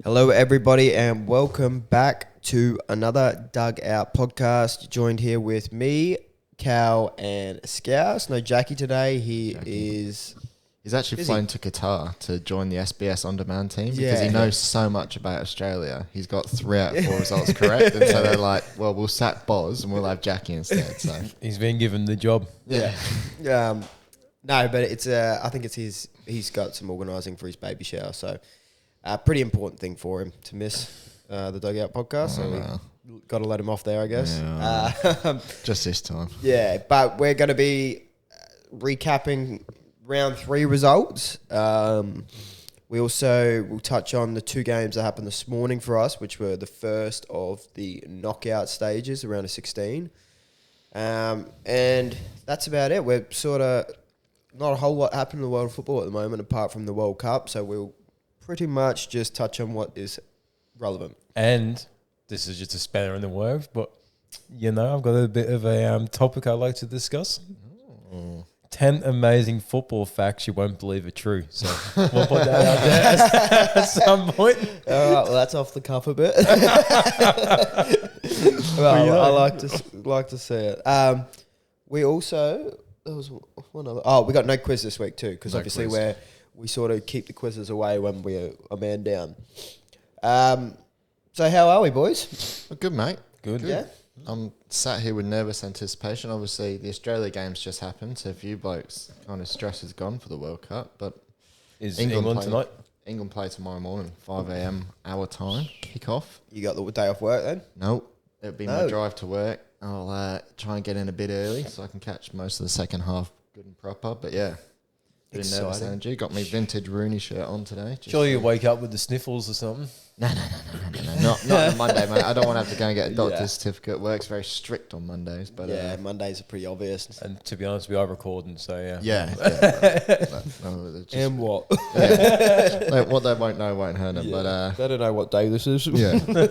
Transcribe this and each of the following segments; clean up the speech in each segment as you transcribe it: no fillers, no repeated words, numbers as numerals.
Hello, everybody, and welcome back to another Dugout podcast. Joined here with me, Cal, and Scouse. No Jackie today. He's actually busy. flown to Qatar to join the SBS On Demand team because he knows so much about Australia. He's got 3 out of 4 results correct, and so they're like, "Well, we'll sack Boz and we'll have Jackie instead." So he's been given the job. Yeah. No, but it's I think it's his. He's got some organising for his baby shower, so a pretty important thing for him to miss the Dugout podcast. So we got to let him off there, I guess. Yeah, just this time. Yeah, but we're going to be recapping round 3 results. We also will touch on the 2 games that happened this morning for us, which were the first of the knockout stages, around a 16. And that's about it. We're sort of not a whole lot happening in the world of football at the moment, apart from the World Cup. So we'll pretty much just touch on what is relevant. And this is just a spanner in the works, but you know, I've got a bit of a topic I'd like to discuss. 10 amazing football facts you won't believe are true. So we'll put that out there at some point. All right, well, that's off the cuff a bit. Well, I like to see it. We also there was one other. Oh, we got no quiz this week too, because obviously we sort of keep the quizzes away when we're a man down. So how are we, boys? Well, good, mate. Good. Yeah. I'm sat here with nervous anticipation. Obviously, the Australia games just happened, so for you blokes, kind of stress is gone for the World Cup. But Is England tonight? England play tomorrow morning, 5 a.m. our time, kick off. You got the day off work then? Nope. It'll be my drive to work. I'll try and get in a bit early so I can catch most of the second half good and proper. But yeah, bit of nervous energy. Got my vintage Rooney shirt on today. Surely you wake up with the sniffles or something? No. Not on a Monday, mate. I don't want to have to go and get a doctor's certificate. Work's very strict on Mondays. But Mondays are pretty obvious. And to be honest, we are recording, so yeah. Yeah. And what? Like, what they won't know won't hurt them. But they don't know what day this is. yeah, no,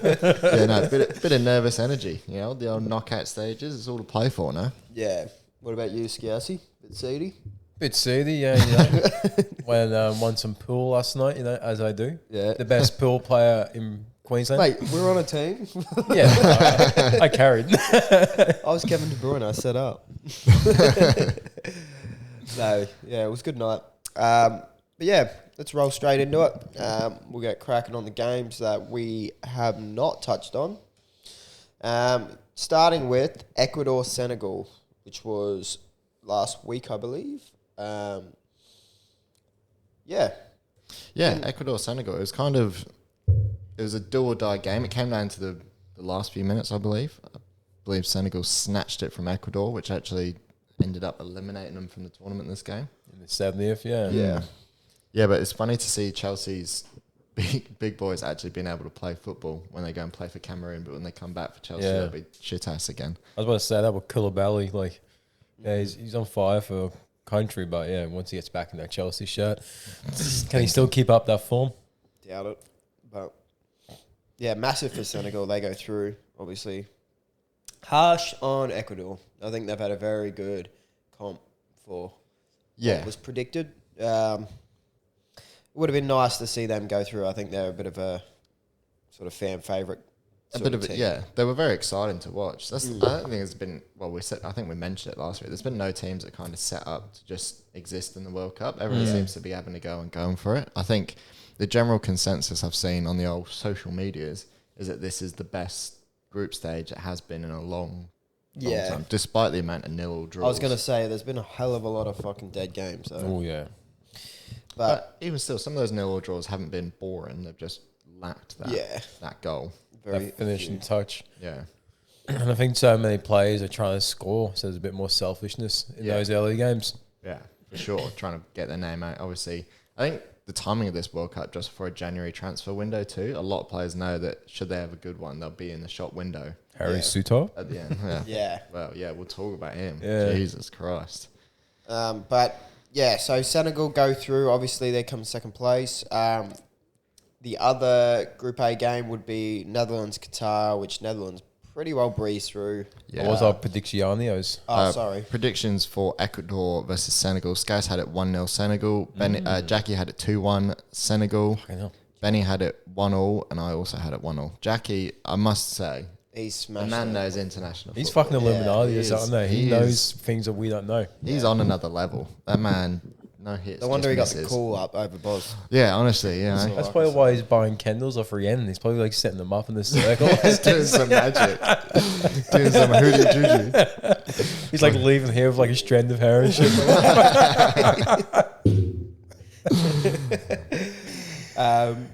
bit of nervous energy. You know, the old knockout stages. It's all to play for now. Yeah. What about you, Scousey? Bit seedy? Bit seedy, yeah. You know, won some pool last night, you know, as I do. Yeah. The best pool player in Queensland. Mate, we're on a team. Yeah, I carried. I was Kevin De Bruyne. I set up. No, yeah, it was a good night. But yeah, let's roll straight into it. We'll get cracking on the games that we have not touched on. Starting with Ecuador-Senegal, which was last week, I believe. Ecuador-Senegal. It was a do or die game. It came down to the last few minutes, I believe. I believe Senegal snatched it from Ecuador, which actually ended up eliminating them from the tournament this game. In the 70th, yeah. Yeah, but it's funny to see Chelsea's big boys actually being able to play football when they go and play for Cameroon, but when they come back for Chelsea, they'll be shit ass again. I was about to say that with Koulibaly, like, yeah, he's on fire for country, but yeah, once he gets back in that Chelsea shirt, can he still keep up that form? Doubt it. But yeah, massive for Senegal. They go through, obviously. Harsh on Ecuador. I think they've had a very good comp for what was predicted. It would have been nice to see them go through. I think they're a bit of a sort of fan favourite. They were very exciting to watch. I don't think it's been, I think we mentioned it last week. There's been no teams that kind of set up to just exist in the World Cup. Everyone seems to be having to go and going for it. I think the general consensus I've seen on the old social medias is that this is the best group stage it has been in a long time, despite the amount of nil draws. I was going to say, there's been a hell of a lot of fucking dead games. Oh, yeah. But even still, some of those nil draws haven't been boring. They've just lacked that goal. That finishing touch. Yeah. And I think so many players are trying to score, so there's a bit more selfishness in those early games. Yeah, for sure. Trying to get their name out. Obviously, I think the timing of this World Cup just for a January transfer window too. A lot of players know that should they have a good one, they'll be in the shop window. Harry Souttar at the end. Yeah. Well, yeah, we'll talk about him. Yeah. Jesus Christ. But yeah, so Senegal go through. Obviously, they come second place. The other Group A game would be Netherlands-Qatar, which Netherlands pretty well breezed through. Yeah. What was our predicciones? Sorry. Predictions for Ecuador versus Senegal. Scouse had it 1-0 Senegal. Jackie had it 2-1 Senegal. Benny had it 1-1, and I also had it 1-1. Jackie, I must say, He's the smashed man it. knows international He's football. fucking Illuminati he or is. something. Though. He He knows is. things that we don't know. He's on another level. That man, no hits. No wonder just he got the misses. call up over Boz. Yeah, honestly, yeah. That's That's all I probably can why say. he's buying Kendalls off Rien. He's probably like setting them up in the circle. Doing some magic. Doing some hoodie juju. He's like leaving here with like a strand of hair and shit.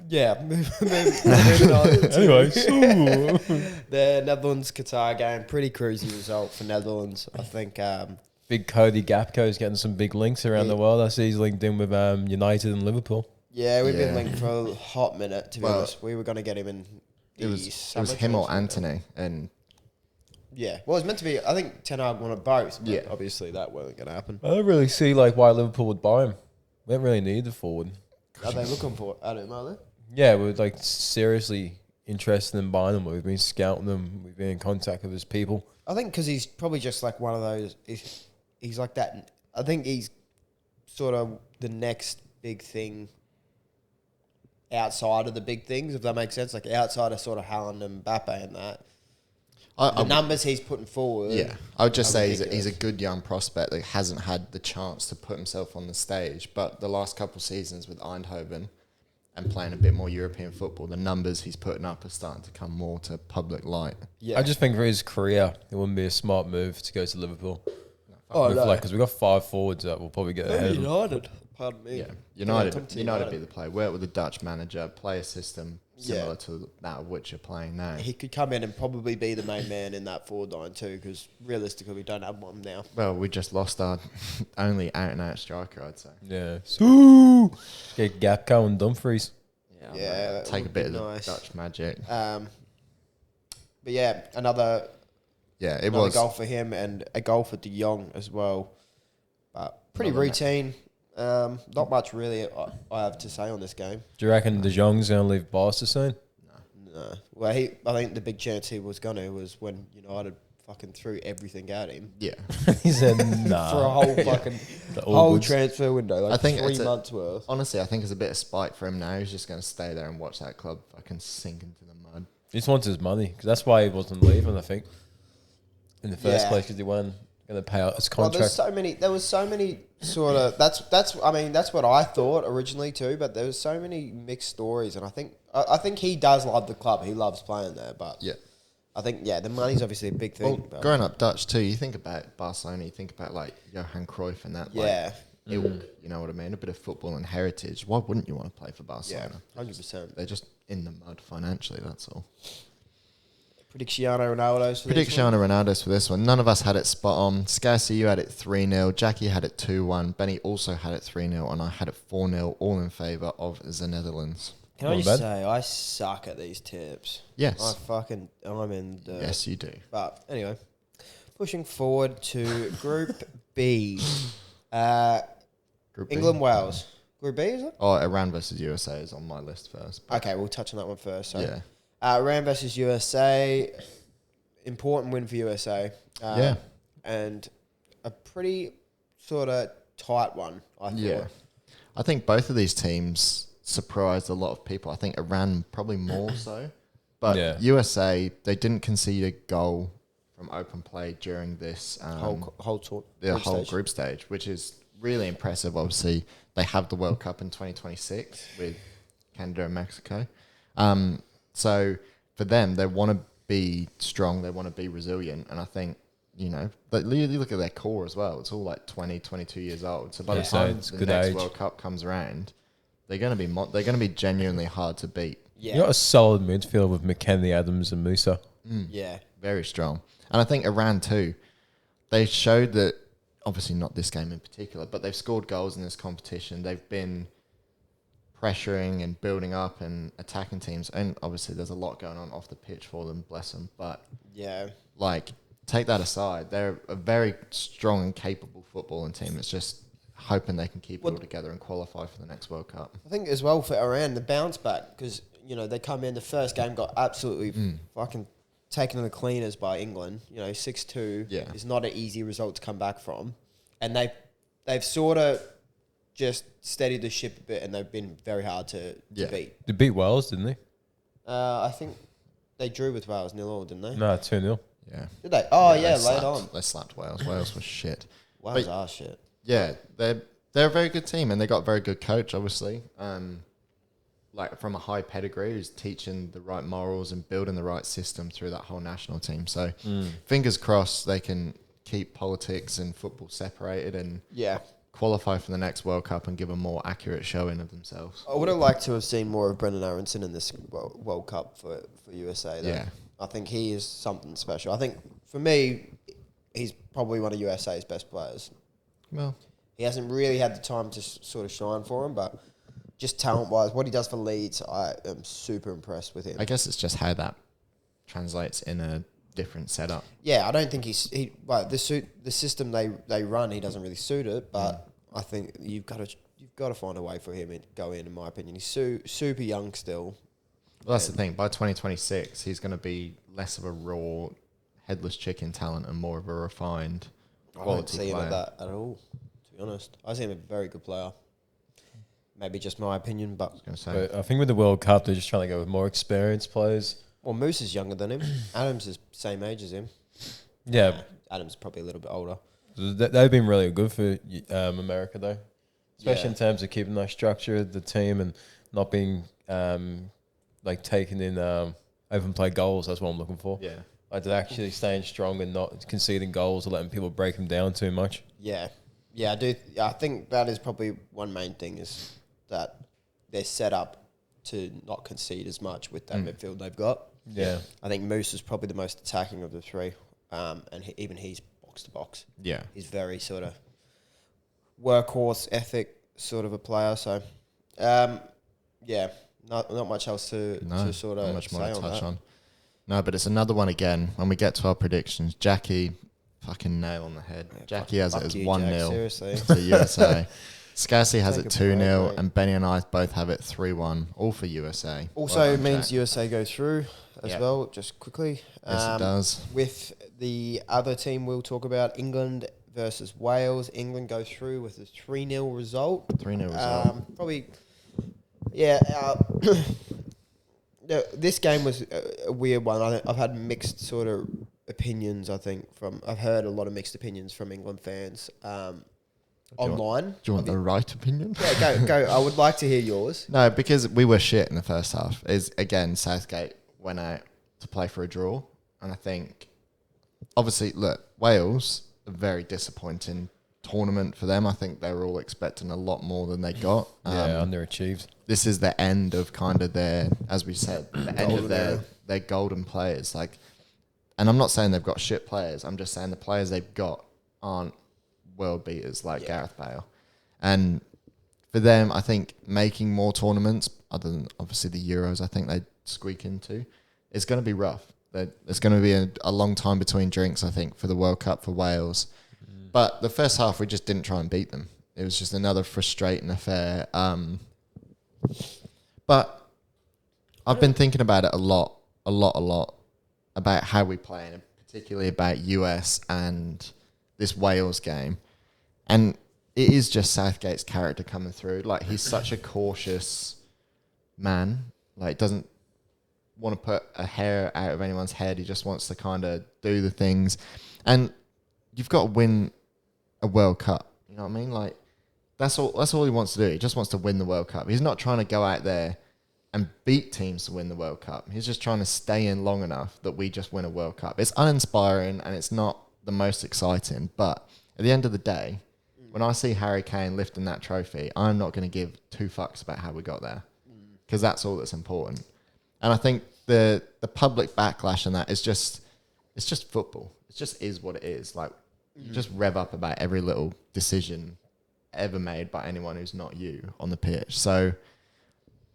Yeah, moving on. Anyway, The Netherlands-Qatar game, pretty cruisy result for Netherlands. I think, big Cody Gapco's getting some big links around the world. I see he's linked in with United and Liverpool. yeah, we've been Yeah. linked for a hot minute, to be Well, honest. We were going to get him in It was him or Anthony, and Yeah, well, it was meant to be, I think Ten Hag wanted both, but Yeah. obviously that wasn't going to happen. I don't really see like why Liverpool would buy him. We don't really need the forward. Are they looking for Adam, are they? Yeah, we're like seriously interested in buying them. We've been scouting them. We've been in contact with his people. I think because he's probably just like one of those. He's like that. I think he's sort of the next big thing outside of the big things, if that makes sense. Like outside of sort of Haaland and Mbappe and that. The numbers he's putting forward. yeah, I would just are say he's ridiculous. a good young prospect that hasn't had the chance to put himself on the stage. But the last couple of seasons with Eindhoven and playing a bit more European football, the numbers he's putting up are starting to come more to public light. Yeah. I just think for his career, it wouldn't be a smart move to go to Liverpool. Oh, no. Because we've got 5 forwards that will probably get ahead of him. United. Pardon me. Yeah, come United to United be the play. Work with a Dutch manager, play a system similar Yeah. to that of which you're playing now. He could come in and probably be the main man in that forward line too, because realistically we don't have one now. Well, we just lost our only out-and-out striker, I'd say. Yeah. So get Gapco and Dumfries. Yeah, that take a would bit be of nice. the Dutch magic. But yeah, another It was. goal for him and a goal for De Jong as well. But pretty Another routine. Not much really I have to say on this game. Do you reckon De Jong's going to leave Barca soon? No. Well, I think the big chance he was going to was when United fucking threw everything at him Yeah, He said, nah. for a whole fucking The whole awkward. transfer window. Like I think 3 it's months worth. honestly, I think it's a bit of spite for him now. He's just going to stay there and watch that club fucking sink into the mud. He just wants his money. Because that's why he wasn't leaving, I think, in the first Yeah. place, because he wasn't going to pay out his Well, contract. there was so many sort of that's what I thought originally too, but there was so many mixed stories, and I think he does love the club. He loves playing there, but Yeah. I think the money's obviously a big thing. Well, but growing up Dutch too, you think about Barcelona, you think about like Johan Cruyff and that. yeah, Like, ilk, you know what I mean? A bit of football and heritage. Why wouldn't you want to play for yeah, Barcelona? 100%. They're just in the mud financially. That's all. Cristiano Ronaldo's for this Cristiano Ronaldo's for this one. None of us had it spot on. Scarcey, you had it 3-0. Jackie had it 2-1. Benny also had it 3-0. And I had it 4-0, all in favour of the Netherlands. Can I Not just bad. say I suck at these tips? Yes. I'm in the Yes, you do. But anyway, pushing forward to Group B, Group B. England Wales. Group B is it? Oh, Iran versus USA is on my list first. but Okay, we'll touch on that one first. So. yeah. Iran versus USA, important win for USA. Yeah. And a pretty sort of tight one, I thought. Yeah. I think both of these teams surprised a lot of people. I think Iran probably more so. But Yeah. USA, they didn't concede a goal from open play during this Whole group stage, which is really impressive. Obviously, they have the World Cup in 2026 with Canada and Mexico. So for them, they want to be strong. They want to be resilient. And I think, but you look at their core as well. It's all like 20, 22 years old. So by the Yeah, time it's the good next age. World Cup comes around, they're going to be genuinely hard to beat. Yeah. You got a solid midfield with McKennie, Adams, and Musa. Yeah. Very strong. And I think Iran too, they showed that, obviously not this game in particular, but they've scored goals in this competition. They've been pressuring and building up and attacking teams. And obviously there's a lot going on off the pitch for them, bless them. But Yeah. take that aside, they're a very strong and capable footballing team. It's just hoping they can keep it all together and qualify for the next World Cup. I think as well for Iran, the bounce back, because, they come in, the first game got absolutely fucking taken to the cleaners by England. 6-2 Yeah. is not an easy result to come back from. And they've sort of just steadied the ship a bit, and they've been very hard to beat. They beat Wales, didn't they? I think they drew with Wales 0-0, didn't they? No, 2-0. Yeah. Did they? Oh, They late on. They slapped Wales. Wales was shit. Wales are shit. Yeah, they're a very good team, and they got a very good coach, obviously. Like from a high pedigree, who's teaching the right morals and building the right system through that whole national team. So fingers crossed they can keep politics and football separated and qualify for the next World Cup and give a more accurate showing of themselves. I would have liked to have seen more of Brendan Aronson in this World Cup for USA. Though. Yeah. I think he is something special. I think, for me, he's probably one of USA's best players. Well, he hasn't really had the time to sort of shine for him, but just talent-wise, what he does for Leeds, I am super impressed with him. I guess it's just how that translates in a different setup. Yeah, I don't think the system they run, he doesn't really suit it, but I think you've got to find a way for him to go in my opinion. He's super young still. Well, that's the thing. By 2026, he's going to be less of a raw, headless chicken talent and more of a refined quality player. I don't see him at that at all, to be honest. I see him a very good player. Maybe just my opinion, but I think with the World Cup, they're just trying to go with more experienced players. Well, Moose is younger than him. Adams is same age as him. Yeah. Adams is probably a little bit older. They've been really good for America, though. Especially in terms of keeping that structure of the team and not being taking in open play goals. That's what I'm looking for. Yeah. Like they're actually staying strong and not conceding goals or letting people break them down too much. Yeah. Yeah, I do. I think that is probably one main thing is that they're set up to not concede as much with that midfield they've got. Yeah. I think Moose is probably the most attacking of the three, and even he's box to box. Yeah. He's very sort of workhorse ethic sort of a player. So, not much else to sort of not much more say to touch that. on. No, but it's another one again. When we get to our predictions, Jackie, fucking nail on the head. Yeah, Jackie has it as you, 1-0 Jack, seriously. to USA. Scassy has Take it a break, 2-0, mate. and Benny and I both have it 3-1, all for USA. Also Well done, means Jack. USA go through as Yeah. well, just quickly. Yes, it does. With the other team we'll talk about, England versus Wales. England go through with a 3-0 result. 3-0 result. Probably, this game was a weird one. I've had mixed sort of opinions, I've heard a lot of mixed opinions from England fans online. Do you want the right opinion? Yeah, go. I would like to hear yours. No, because we were shit in the first half. Again, Southgate went out to play for a draw. And I think, obviously, look, Wales, a very disappointing tournament for them. I think they were all expecting a lot more than they got. Underachieved. This is the end of kind of their, as we said, the end of Golden era. their golden players. And I'm not saying they've got shit players. I'm just saying the players they've got aren't world beaters like Gareth Bale. And for them, I think making more tournaments, other than obviously the Euros, I think they squeak into, it's going to be rough. There's going to be a long time between drinks, I think, for the World Cup for Wales. But the first half, we just didn't try and beat them. It was just another frustrating affair. But I've been thinking about it a lot, about how we play, and particularly about US and this Wales game. And it is just Southgate's character coming through. Like, he's such a cautious man. Like, doesn't want to put a hair out of anyone's head. He just wants to kind of do the things. And you've got to win a World Cup. You know what I mean? Like, that's all he wants to do. He just wants to win the World Cup. He's not trying to go out there and beat teams to win the World Cup. He's just trying to stay in long enough that we just win a World Cup. It's uninspiring and it's not the most exciting. But at the end of the day, when I see Harry Kane lifting that trophy, I'm not going to give two fucks about how we got there, because that's all that's important. And I think the public backlash on that is it's just football. It just is what it is. Like, you just rev up about every little decision ever made by anyone who's not you on the pitch. So,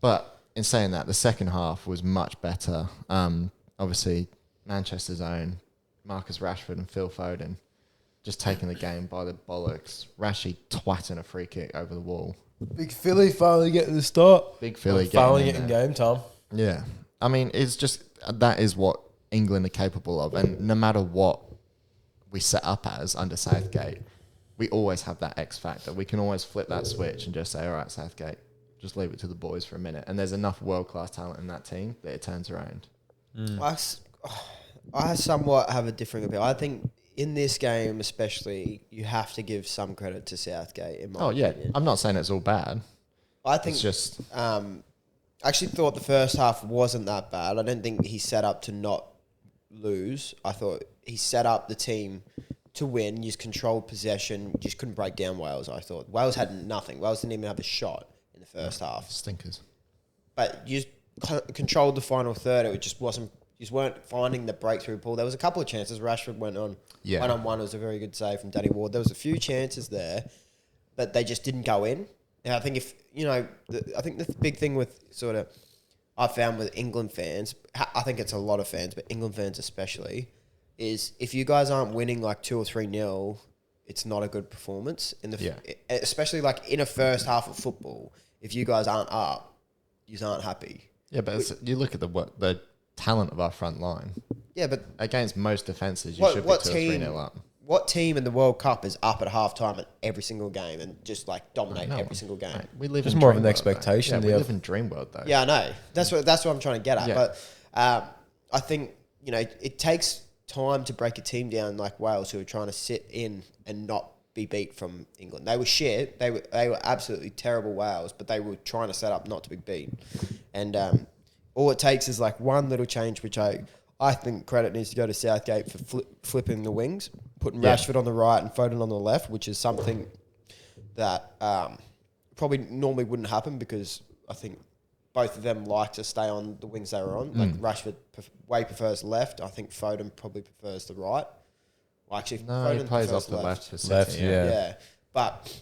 but in saying that, the second half was much better. Obviously, Manchester's own Marcus Rashford and Phil Foden just taking the game by the bollocks. Rashi twatting a free kick over the wall. Big Philly finally getting the start. Big Philly finally getting in getting there. game time. Yeah. I mean, it's just, that is what England are capable of. And no matter what we set up as under Southgate, we always have that X factor. We can always flip that switch and just say, all right, Southgate, just leave it to the boys for a minute. And there's enough world-class talent in that team that it turns around. I somewhat have a differing opinion. I think in this game especially, you have to give some credit to Southgate, in my opinion. I'm not saying it's all bad. I think It's just... I actually thought the first half wasn't that bad. I don't think he set up to not lose. I thought he set up the team to win, just controlled possession, just couldn't break down Wales, I thought. Wales had nothing. Wales didn't even have a shot in the first half. Stinkers. But you controlled the final third. It just wasn't... You just weren't finding the breakthrough ball. There was a couple of chances. Rashford went on one-on-one. It was a very good save from Danny Ward. There was a few chances there, but they just didn't go in. And I think I think the big thing with sort of, I found with England fans, I think it's a lot of fans, but England fans especially, is if you guys aren't winning like 2 or 3-0, it's not a good performance. Especially like in a first half of football, if you guys aren't up, you aren't happy. Yeah, but you look at the talent of our front line. Yeah, but against most defences, you should be 2 or 3-0 up. What team in the World Cup is up at halftime at every single game and just like dominate every single game? Mate, we live Just in more of an dream world, expectation. though. Yeah, we live in dream world though. Yeah, I know. That's what I'm trying to get at. Yeah. But I think it takes time to break a team down like Wales, who are trying to sit in and not be beat from England. They were shit. They were absolutely terrible Wales, but they were trying to set up not to be beat. And all it takes is like one little change, which I think credit needs to go to Southgate for flipping the wings, putting Rashford on the right and Foden on the left, which is something that probably normally wouldn't happen because I think both of them like to stay on the wings they were on. Like Rashford way prefers left. I think Foden probably prefers the right. Well, actually, Foden he plays prefers off the left for City. Left, yeah. But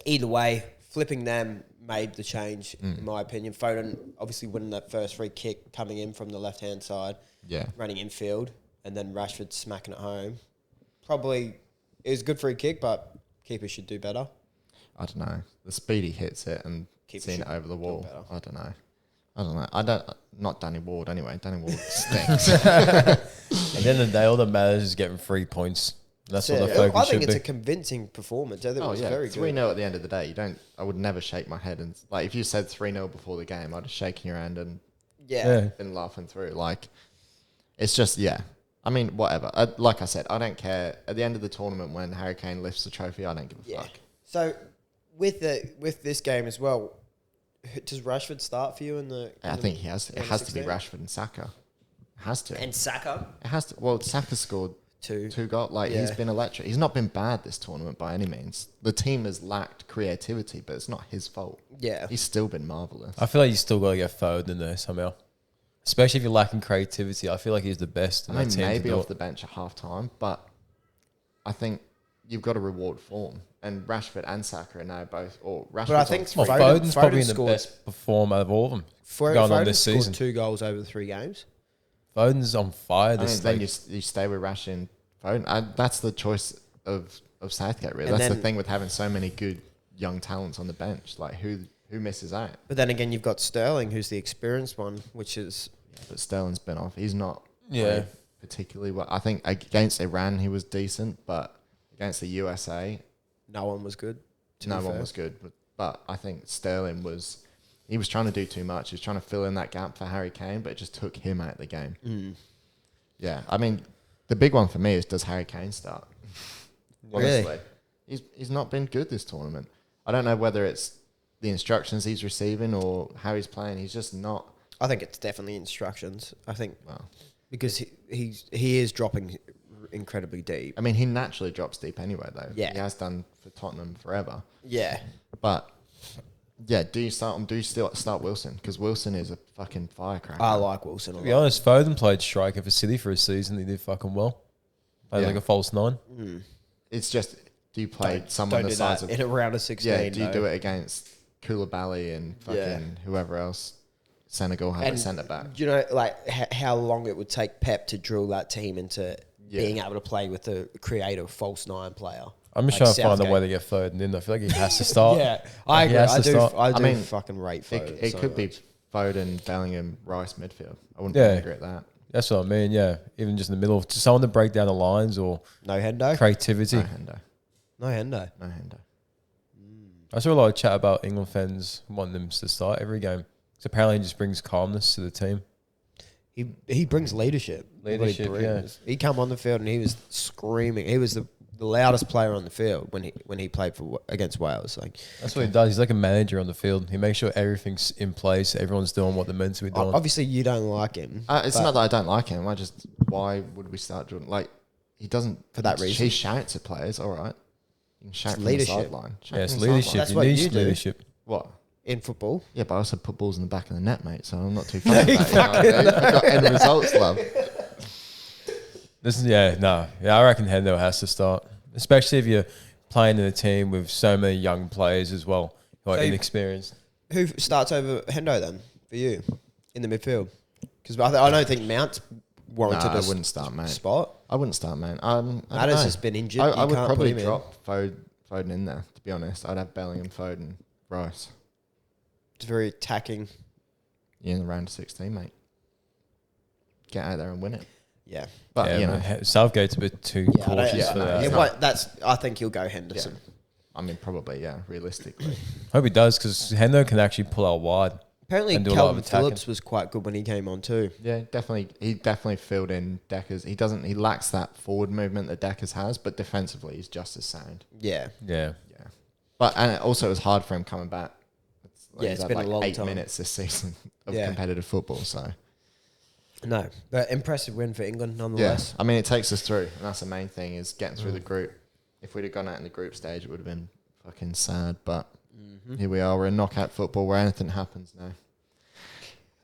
either way, flipping them made the change, in my opinion. Foden obviously winning that first free kick, coming in from the left-hand side, running infield, and then Rashford smacking it home. Probably, it was a good free kick, but keeper should do better. I don't know. The speed he hits it and seeing it over the wall. I don't know. Not Danny Ward anyway. Danny Ward stinks. At the end of the day, all that matters is getting 3 points. That's what the focus should be. I think it's a convincing performance. I think it was very good. 3-0 at the end of the day. I would never shake my head and like if you said 3-0 before the game, I'd have shaken your hand and been laughing through. Like it's just I mean, whatever. Like I said, I don't care. At the end of the tournament, when Harry Kane lifts the trophy, I don't give a fuck. So with this game as well, does Rashford start for you in the? I think he has. It has to be Rashford and Saka. It has to. And Saka. It has to. Well, Saka scored two goals. Like he's been electric. He's not been bad this tournament by any means. The team has lacked creativity, but it's not his fault. Yeah, he's still been marvelous. I feel like you still got to get Foden in there somehow. Especially if you're lacking creativity, I feel like he's the best. I mean, maybe off the bench at half time, but I think you've got to reward form. And Rashford and Saka are now both. Or Rashford. But I think Foden's probably in the best perform out of all of them going on this season. Scored 2 goals over the 3 games. Foden's on fire this season. Then you stay with Rashford and Foden. That's the choice of Southgate, really. That's the thing with having so many good young talents on the bench. Like who misses out? But then again, you've got Sterling, who's the experienced one, which is. But Sterling's been off. He's not particularly well. I think against Iran he was decent, but against the USA, no one was good. No one was good. But I think Sterling he was trying to do too much. He was trying to fill in that gap for Harry Kane, but it just took him out of the game. Yeah, I mean, the big one for me is, does Harry Kane start? Honestly, he's not been good this tournament. I don't know whether it's the instructions he's receiving or how he's playing. He's just not. I think it's definitely instructions. I think because he is dropping incredibly deep. I mean, he naturally drops deep anyway, though. Yeah, he has done for Tottenham forever. Yeah, but do you start him? Do you still start Wilson? Because Wilson is a fucking firecracker. I like Wilson a lot. To be honest, Foden played striker for City for a season. He did fucking well. Played like a false 9. It's just, do you play someone the size of in a round of 16? Yeah, do you do it against Koulibaly and fucking whoever else? Senegal have a centre back. Do you know, like how long it would take Pep to drill that team into being able to play with a creative false 9 player? I'm just trying to find a way to get Foden in. I feel like he has to start. I agree. I do fucking rate Foden. It could be Foden, Bellingham, Rice midfield. I wouldn't be angry at that. That's what I mean. Yeah, even just in the middle, just someone to break down the lines or no Hendo creativity. No Hendo. No Hendo. No Hendo. I saw a lot of chat about England fans wanting them to start every game. So apparently, it just brings calmness to the team. He brings leadership. Leadership, What he brings. He come on the field and he was screaming. He was the loudest player on the field when he played against Wales. Like That's what he does. He's like a manager on the field. He makes sure everything's in place. Everyone's doing what they're meant to be doing. obviously you don't like him. It's not that I don't like him. Why would we start Jordan? Like, he doesn't. For that reason. He shouts at players, all right. You can shout from leadership. the sideline. Shout Yeah, it's from the leadership. sideline. That's You what need you do. leadership. What? In football. Yeah, but I also put balls in the back of the net, mate, so I'm not too fussed about it. I've got end results, love. I reckon Hendo has to start, especially if you're playing in a team with so many young players as well who are So inexperienced. Who starts over Hendo then for you in the midfield? Because I don't think Mount's warranted I a wouldn't start, mate. spot. I wouldn't start, man. I don't Matters know. has been injured. I You would can't probably put him drop Foden in there, to be honest. I'd have Bellingham, Foden, Rice. It's very attacking. In the round of 16, mate. Get out there and win it. Yeah. But, you know, Southgate's a bit too Yeah, cautious for that. I think he'll go Henderson. I mean, probably, yeah, realistically. Hope he does, because Hendo can actually pull out wide. Apparently, And do a lot of Calvin attacking. Phillips was quite good when he came on too. Yeah, definitely. He definitely filled in Decker's. He lacks that forward movement that Decker's has, but defensively, he's just as sound. Yeah. Yeah. Yeah. And also, it was hard for him coming back. It's had been a long 8 time. minutes this season of Yeah. competitive football, so. No, but impressive win for England Yeah, nonetheless. I mean, it takes us through, and that's the main thing, is getting through the group. If we'd have gone out in the group stage, it would have been fucking sad, but here we are. We're in knockout football where anything happens now.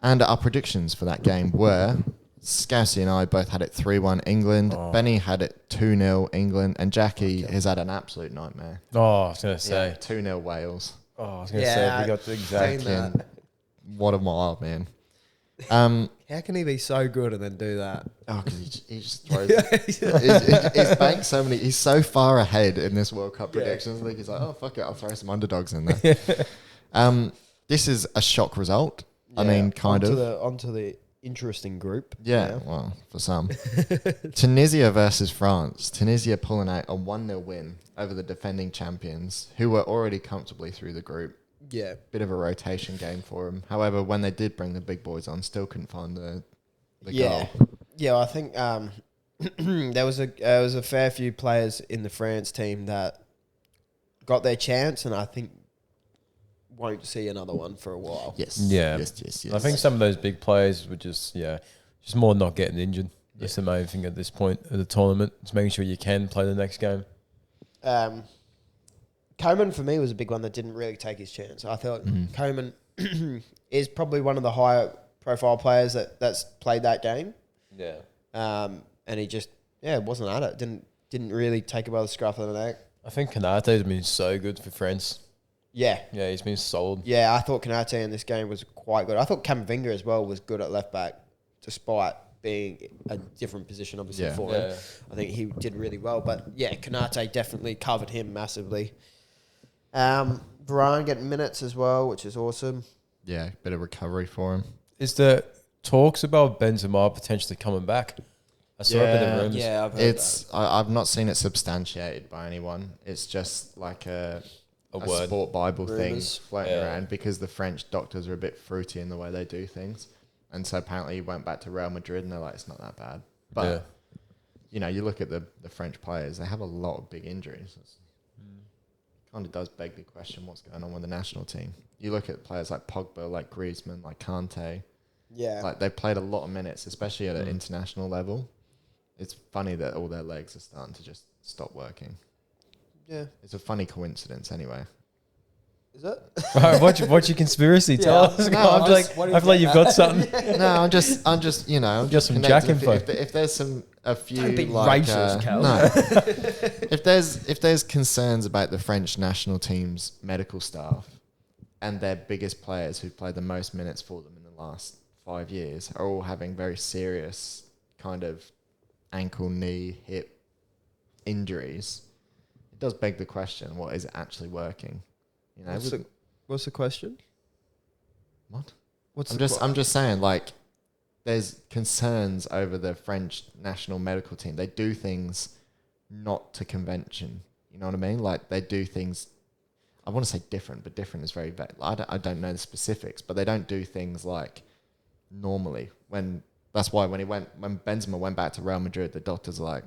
And our predictions for that game were, Scousey and I both had it 3-1 England, Benny had it 2-0 England, and Jackie has had an absolute nightmare. Oh, I was going to say. 2-0 Wales. Oh, I was going to say, if we got the exact. That. What a wild man. How can he be so good and then do that? Oh, because he just throws. He's banked so many. He's so far ahead in this World Cup predictions. I think he's like, oh fuck it, I'll throw some underdogs in there. This is a shock result. I mean, kind of. Onto the interesting group. Yeah, well, for some. Tunisia versus France. Tunisia pulling out a 1-0 win over the defending champions, who were already comfortably through the group. Yeah. Bit of a rotation game for them. However, when they did bring the big boys on, still couldn't find the goal. Yeah, I think there was a fair few players in the France team that got their chance, and I think won't see another one for a while. Yes. Yeah. Yes. I think some of those big players were just more not getting injured. That's the main thing at this point of the tournament. It's making sure you can play the next game. Coman for me was a big one that didn't really take his chance. I thought Coman is probably one of the higher profile players that's played that game. Yeah. And he just wasn't at it. Didn't really take it by the scruff of the neck. I think Konate's been so good for France. Yeah. Yeah, he's been solid. Yeah, I thought Konate in this game was quite good. I thought Camavinga as well was good at left back, despite being a different position, obviously, for him. I think he did really well. But, yeah, Konate definitely covered him massively. Varane getting minutes as well, which is awesome. Yeah, bit of recovery for him. Is there talks about Benzema potentially coming back? I saw a bit of rumors. Yeah, I've heard that. I've not seen it substantiated by anyone. It's just like a word. sport Bible Rumours. thing floating around, because the French doctors are a bit fruity in the way they do things. And so apparently he went back to Real Madrid and they're like, it's not that bad. But, you look at the French players, they have a lot of big injuries. Kind of does beg the question, what's going on with the national team? You look at players like Pogba, like Griezmann, like Kante. Yeah. Like, they've played a lot of minutes, especially at an international level. It's funny that all their legs are starting to just stop working. Yeah. It's a funny coincidence anyway. Is it? All right, what's your conspiracy? Tell us. No, I feel like you've got something. No, I'm just, Just some Jack info. If there's a few, Don't be like, racist, Cal. no. if there's concerns about the French national team's medical staff and their biggest players who've played the most minutes for them in the last 5 years are all having very serious kind of ankle, knee, hip injuries, it does beg the question: what is actually working? You know, What's the question? what? I'm I'm just saying, like, there's concerns over the French national medical team. They do things not to convention. You know what I mean? Like they do things. I want to say different, but different is very vague. I don't know the specifics, but they don't do things like normally. That's why when Benzema went back to Real Madrid, the doctors are like,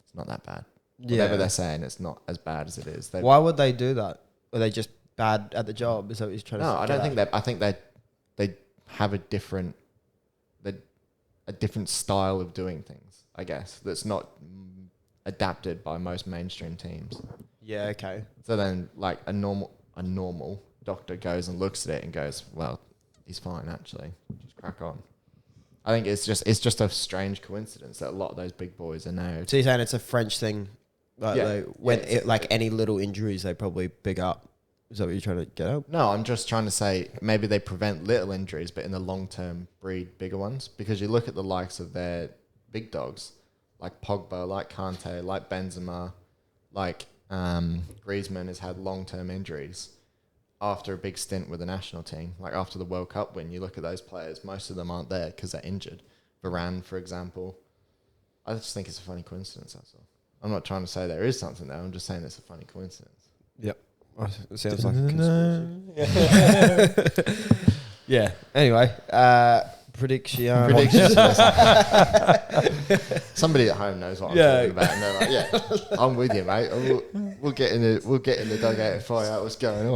it's not that bad. Whatever they're saying, it's not as bad as it is. Why would they do that? Are they just bad at the job? Is that what he's trying to say? No, I don't think that. I think they have a different style of doing things, I guess, that's not adapted by most mainstream teams. Yeah, okay. So then, like, a normal doctor goes and looks at it and goes, well, he's fine, actually. Just crack on. I think it's just a strange coincidence that a lot of those big boys are now... So you're saying it's a French thing? Like, any little injuries, they probably big up. Is that what you're trying to get at? No, I'm just trying to say maybe they prevent little injuries, but in the long term breed bigger ones. Because you look at the likes of their big dogs, like Pogba, like Kante, like Benzema, like Griezmann has had long term injuries after a big stint with the national team. Like after the World Cup win, you look at those players, most of them aren't there because they're injured. Varane, for example. I just think it's a funny coincidence, that's all. I'm not trying to say there is something there, I'm just saying it's a funny coincidence. Yep. It sounds like a conspiracy. Yeah. Anyway, prediction. Somebody at home knows what I'm talking about, and they're like, "Yeah, I'm with you, mate. We'll get in the dugout and find out what's going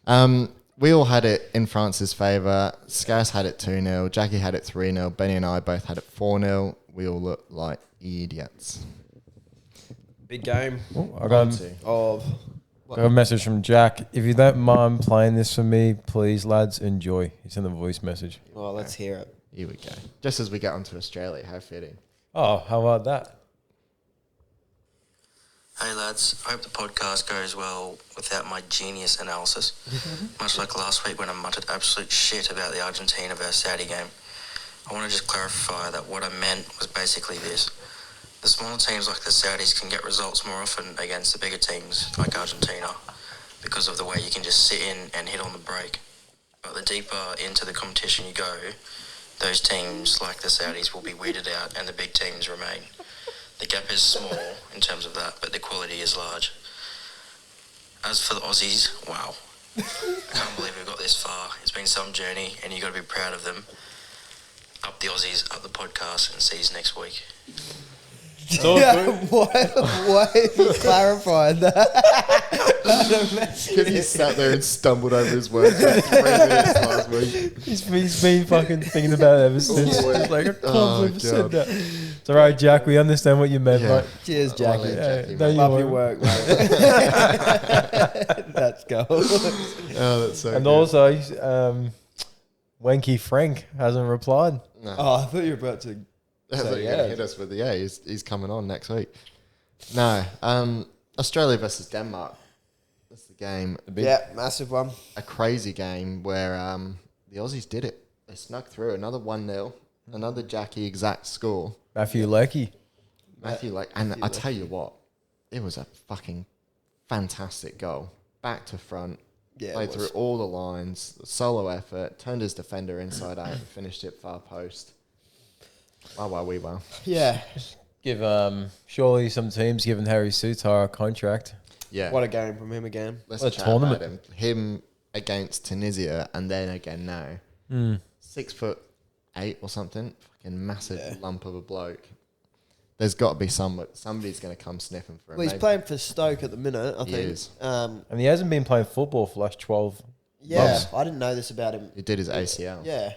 on." We all had it in France's favour. Scass had it 2-0. Jackie had it 3-0. Benny and I both had it 4-0. We all looked like idiots. Big game. I got a message from Jack. If you don't mind playing this for me, please, lads, enjoy. He sent a voice message. Well, let's hear it. Here we go. Just as we get onto Australia, how fitting. Oh, how about that? Hey lads, I hope the podcast goes well without my genius analysis. Much like last week when I muttered absolute shit about the Argentina versus Saudi game. I want to just clarify that what I meant was basically this. The smaller teams like the Saudis can get results more often against the bigger teams like Argentina because of the way you can just sit in and hit on the break. But the deeper into the competition you go, those teams like the Saudis will be weeded out and the big teams remain. The gap is small in terms of that, but the quality is large. As for the Aussies, wow. I can't believe we've got this far. It's been some journey and you've got to be proud of them. Up the Aussies, up the podcast, and see you next week. Why have you clarified that? Because he sat there and stumbled over his words for 3 minutes last week. He's been fucking thinking about it ever since. It's like, I can't believe I said that. It's all right, Jack. We understand what you meant. Yeah. Mate. Cheers, Jackie. Love your work, mate. Let's go. Oh, that's so And good. also, Wenky Frank hasn't replied. No. Oh, I thought you were about to. I thought you were going to hit us with he's coming on next week. No, Australia versus Denmark. That's the game. Yeah, massive one. A crazy game where the Aussies did it. They snuck through another 1-0, another Jackie exact score. Matthew Leckie. And I tell you what, it was a fucking fantastic goal. Back to front, played through all the lines, solo effort, turned his defender inside out and finished it far post. Wow. Yeah. Give surely some teams given Harry Sutar a contract. Yeah. What a game from him again. Let's What a chat tournament. about him against Tunisia and then again now. 6'8" or something. Fucking massive lump of a bloke. There's got to be somebody's going to come sniffing for him. Well, he's playing for Stoke at the minute, I think. is. And he hasn't been playing football for the last 12 months. I didn't know this about him. He did his ACL. Yeah.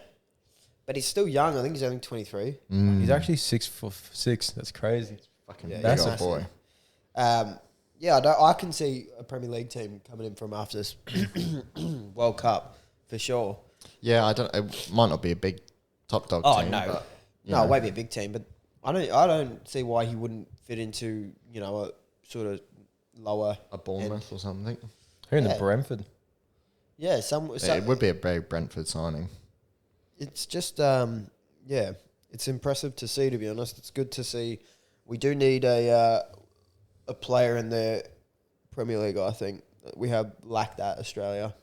But he's still young. I think he's only 23. He's actually 6'6". That's crazy. Fucking Yeah, big that's old a boy. I can see a Premier League team coming in from after this World Cup for sure. Yeah, it might not be a big top dog team. No. But, No, it won't be a big team, but I don't see why he wouldn't fit into, a sort of lower... a Bournemouth or something. Who in the Yeah. Brentford? Yeah, It would be a very Brentford signing. It's just, it's impressive to see, to be honest. It's good to see. We do need a player in the Premier League, I think. We have lacked that, Australia.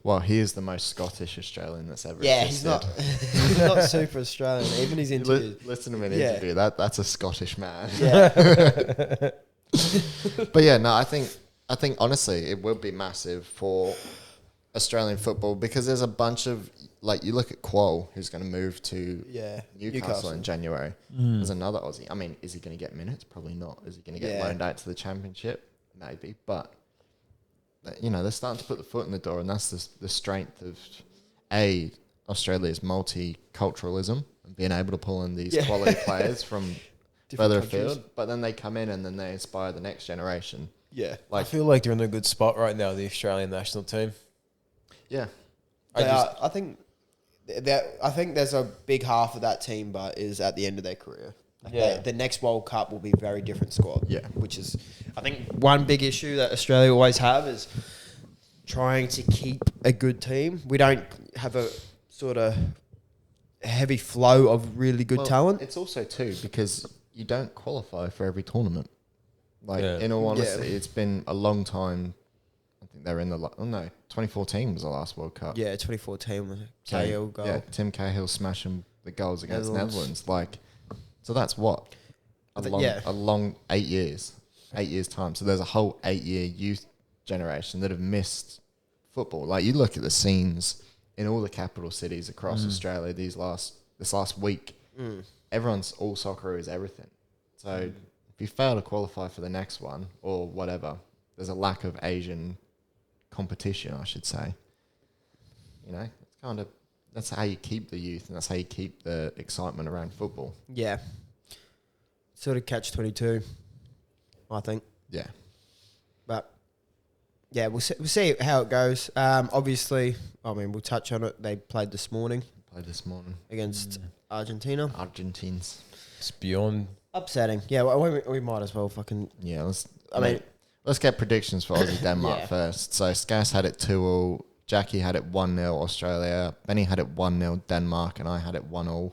Well, he is the most Scottish Australian that's ever He's existed. not he's not super Australian. Even his interviews. Listen to him in Yeah. interview. That's a Scottish man. Yeah. But yeah, no, I think honestly it will be massive for Australian football because there's a bunch of like you look at Qual who's going to move to Newcastle in January. There's another Aussie. I mean, is he going to get minutes? Probably not. Is he going to get loaned out to the Championship? Maybe, but you know they're starting to put the foot in the door, and that's the strength of Australia's multiculturalism and being able to pull in these quality players from further afield. But then they come in and then they inspire the next generation. Yeah. I feel like they're in a good spot right now, the Australian national team. Yeah. I think there's a big half of that team, but is at the end of their career. Like the next World Cup will be a very different squad. Yeah. Which is, I think, one big issue that Australia always have is trying to keep a good team. We don't have a sort of heavy flow of really good talent. It's also too because you don't qualify for every tournament. Like in all honesty, it's been a long time. I think they're in the 2014 was the last World Cup. Yeah, 2014 was Cahill goal. Yeah, Tim Cahill smashing the goals against Netherlands. Like, so that's what a long 8 years, 8 years time. So there's a whole 8-year youth generation that have missed football. Like you look at the scenes in all the capital cities across Australia this last week. Everyone's all Socceroos everything. So if you fail to qualify for the next one or whatever, there's a lack of Asian competition, I should say. You know, it's kind of that's how you keep the youth and that's how you keep the excitement around football. Yeah. Sort of catch-22, I think. Yeah. But yeah, we'll see how it goes. Obviously, I mean, we'll touch on it. They played this morning against Argentina. Argentines. It's beyond Upsetting. Yeah, well, we might as well fucking... Yeah, let's get predictions for Aussie Denmark first. So Scass had it 2-2. Jackie had it 1-0 Australia. Benny had it 1-0 Denmark, and I had it 1-1.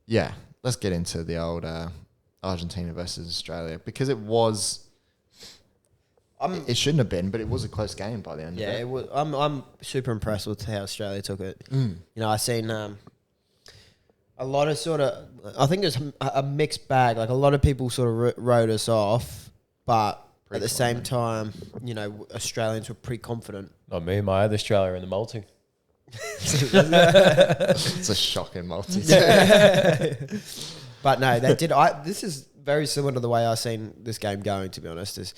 Yeah, let's get into the old Argentina versus Australia because it was. It shouldn't have been, but it was a close game by the end. Yeah, of it. it was. I'm super impressed with how Australia took it. You know, I seen a lot of sort of. I think there's a mixed bag. Like a lot of people sort of wrote us off, but at the same time, you know, Australians were pretty confident. not me. I had Australia in the multi. It's a shocking multi. But no, they did. This is very similar to the way I seen this game going. To be honest, is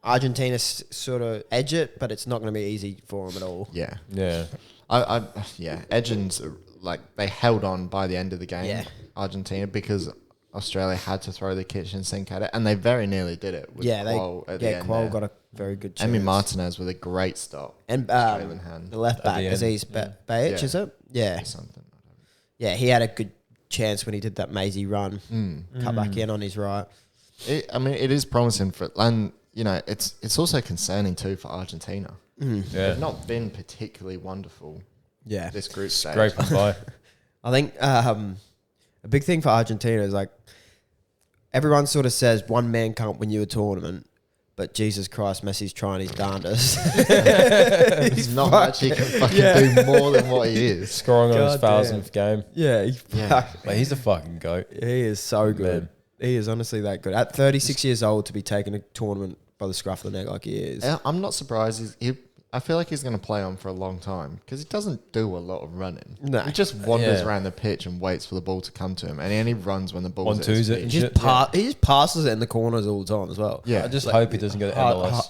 Argentina sort of edge it, but it's not going to be easy for them at all. Yeah, Yeah. Edgens like they held on by the end of the game. Yeah. Argentina because Australia had to throw the kitchen sink at it, and they very nearly did it. With Qual at the end Qual there. got a very good chance. Emi Martinez with a great stop. And Australian hand. the left back, the Aziz end. Bayic, Yeah. is it? Yeah. Or something. Yeah, he had a good chance when he did that mazy run. Cut back in on his right. It is promising for, and you know, it's also concerning too for Argentina. Yeah. They've not been particularly wonderful. Yeah. This group stage. Scraping by. I think a big thing for Argentina is like everyone sort of says one man can't win you a tournament, but Jesus Christ, Messi's trying his darndest. He's not much he can fucking do more than what he is. Scoring on his God 1000th game. Yeah, Like, he's a fucking goat. he is so good. Man. He is honestly that good. At 36 years old to be taking a tournament by the scruff of the neck like he is. I'm not surprised. I feel like he's going to play on for a long time because he doesn't do a lot of running. No. He just wanders Yeah. around the pitch and waits for the ball to come to him, and he only runs when the ball's at 1-2s his it feet. and He shit. he just passes it in the corners all the time as well. Yeah, I just hope he doesn't go to Hard- MLS. hard-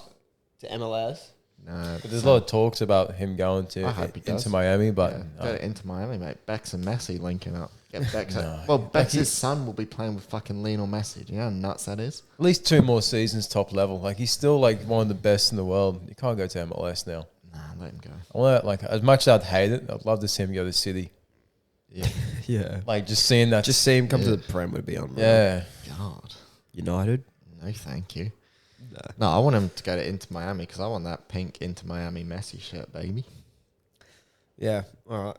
To MLS? no, But there's a lot of talks about him going I hope he does. into Miami, but Go to Inter Miami, mate. Bex and Messi linking up. Get Bex. No. Well, Bex's son will be playing with fucking Lionel Messi. Do you know how nuts that is? at least 2 more seasons top level. Like, he's still like one of the best in the world. You can't go to MLS now. Nah, let him go. I want like as much as I'd hate it, I'd love to see him go to City. Yeah. Yeah. Like just seeing that. Just see him come to the Prem would be unreal. yeah. God. United? No, thank you. No, I want him to go to Inter Miami because I want that pink Inter Miami Messi shirt, baby. Yeah. All right.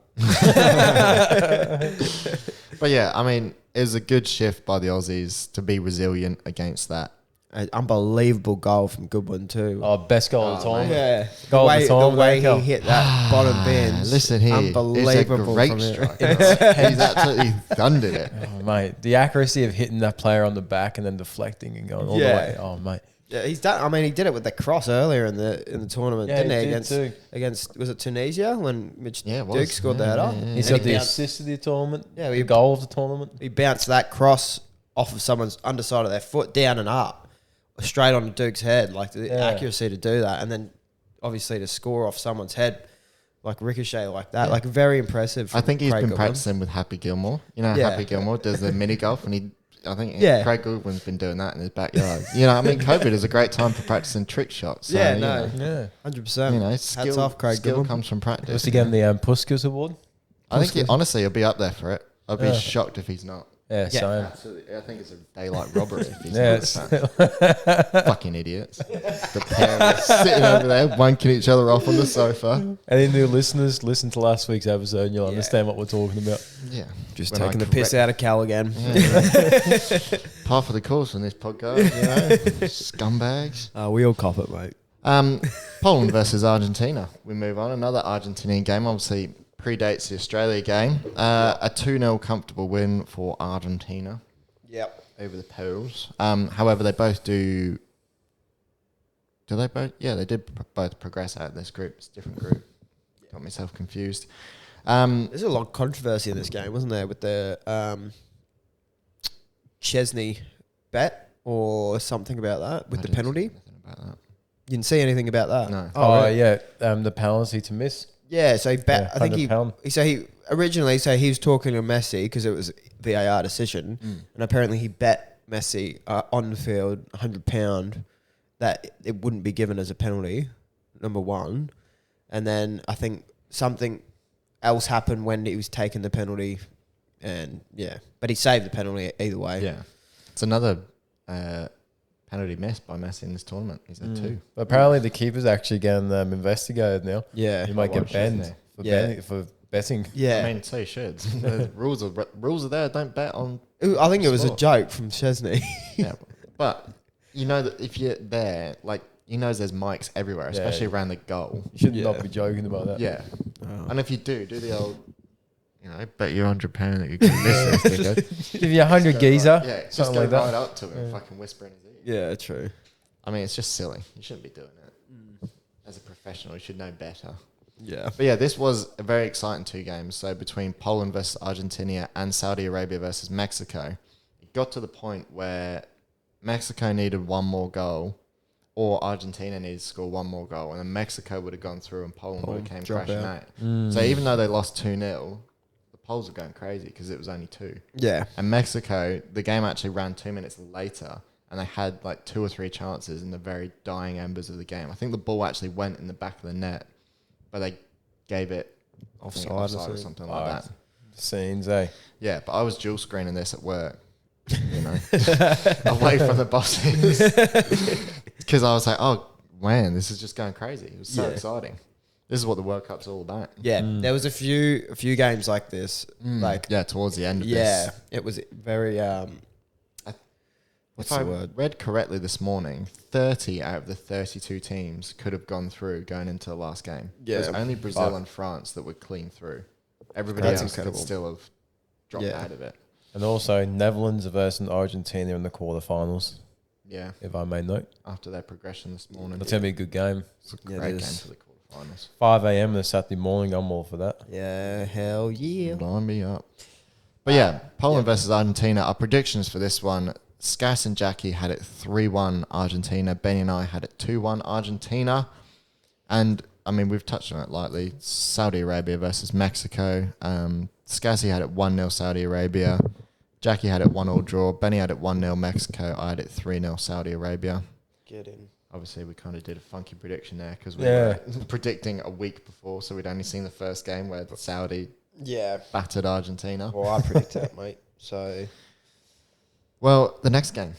But yeah, I mean, it was a good shift by the Aussies to be resilient against that An unbelievable goal from Goodwin too. Oh, best goal of the time. Yeah, Goal of the time, the way Baker. he hit that bottom bin. Listen here, unbelievable it's a from great him. strike. He's absolutely thundered it. Oh, mate, the accuracy of hitting that player on the back and then deflecting and going all the Yeah. way. Oh, mate. Yeah, he's done. I mean, he did it with the cross earlier in the tournament, Yeah, didn't he he? did Against was it Tunisia when Mitch Yeah, it Duke was. scored the header? He's got the assist of the tournament. Yeah, the goal of the tournament. He bounced that cross off of someone's underside of their foot down and up, straight onto Duke's head. Like the accuracy to do that, and then obviously to score off someone's head, like ricochet like that, like very impressive. I think he's Craig been Goodwin. practicing with Happy Gilmore. You know, Yeah. Happy Gilmore does the mini golf, and I think Yeah. Craig Goodwin's been doing that in his backyard. You know, I mean, COVID is a great time for practicing trick shots. So, Yeah, you no. know, Yeah. 100%. You know, Hats skill, off, Craig skill Goodwin. comes from practice. Was he getting the Puskers Award? I think honestly, he'll be up there for it. I'd be Yeah. shocked if he's not. Yeah, Yeah. same. Absolutely, I think it's a daylight robbery if he's Yeah, not. Fucking idiots. The pair of sitting over there wanking each other off on the sofa. Any new listeners, listen to last week's episode and you'll understand what we're talking about. Yeah, Just When I taking the piss out of Cal again. par for the course on this podcast. You know, scumbags. We all cop it, mate. Poland versus Argentina. We move on. Another Argentinian game. Obviously predates the Australia game. A 2-0 comfortable win for Argentina Yep. over the Poles. However, they both do. Do they both? Yeah, they did both progress out of this group. It's a different group. Got myself confused. There's a lot of controversy in this game, wasn't there, with the Chesney bet or something about that, with I the didn't penalty? see anything about that. You didn't see anything about that? No. Oh, really? yeah. The penalty to miss. Yeah, so he bet. Yeah, I think £100. he was talking to Messi because it was VAR decision, and apparently he bet Messi on the field £100 that it wouldn't be given as a penalty. Number one, and then I think something else happened when he was taking the penalty, and but he saved the penalty either way. Yeah, it's another penalty missed by Messi in this tournament. He's had two. But apparently the keeper's actually getting investigated now. Yeah, You might get watched it, banned isn't for betting. yeah. I mean, so you should. The rules are there. Don't bet on. I think it was a sport. joke from Chesney. Yeah, but you know that if you're there, like you know, there's mics everywhere, especially around the goal. You should Yeah. not be joking about that. Yeah, Oh. and if you do the old, you know, bet you £100 that you can miss this. Give you 100 geezer. Yeah, just something go like right that. up to him and fucking whisper in his ear. Yeah, true. I mean, it's just silly. You shouldn't be doing it. As a professional, you should know better. Yeah. But yeah, this was a very exciting two games. So between Poland versus Argentina and Saudi Arabia versus Mexico, it got to the point where Mexico needed one more goal, or Argentina needed to score one more goal, and then Mexico would have gone through and Poland would have came drop crashing out. out. So even though they lost 2-0, the Poles were going crazy because it was only 2. Yeah. And Mexico, the game actually ran 2 minutes later, and they had like 2 or 3 chances in the very dying embers of the game. I think the ball actually went in the back of the net, but they gave it Offside or something like that. Scenes, eh? Yeah, but I was dual screening this at work, you know, away from the bosses, because I was like, oh man, this is just going crazy. It was so exciting. This is what the World Cup's all about. Yeah. There was a few games like this. Like Yeah, towards the end of yeah, this. it was very what's If the I word? read correctly this morning, 30 out of the 32 teams could have gone through going into the last game. Yeah. It was only Brazil and France that were clean through. Everybody That's else incredible. could still have dropped Yeah. out of it. And also Netherlands versus Argentina in the quarterfinals, Yeah, if I may note. after their progression this morning. That's going to be a good game. It's a Yeah, great it game is. for the quarterfinals. 5 a.m. on a Saturday morning, I'm all for that. Yeah, hell yeah. Line me up. But yeah, Poland versus Argentina. Our predictions for this one, Scass and Jackie had it 3-1 Argentina. Benny and I had it 2-1 Argentina. And, I mean, we've touched on it lightly. Saudi Arabia versus Mexico. Scassi had it 1-0 Saudi Arabia. Jackie had it 1-1 draw. Benny had it 1-0 Mexico. I had it 3-0 Saudi Arabia. Get in. Obviously, we kind of did a funky prediction there because we Yeah. were predicting a week before, so we'd only seen the first game where Saudi Yeah. battered Argentina. Well, I predicted it, mate. So Well, the next game,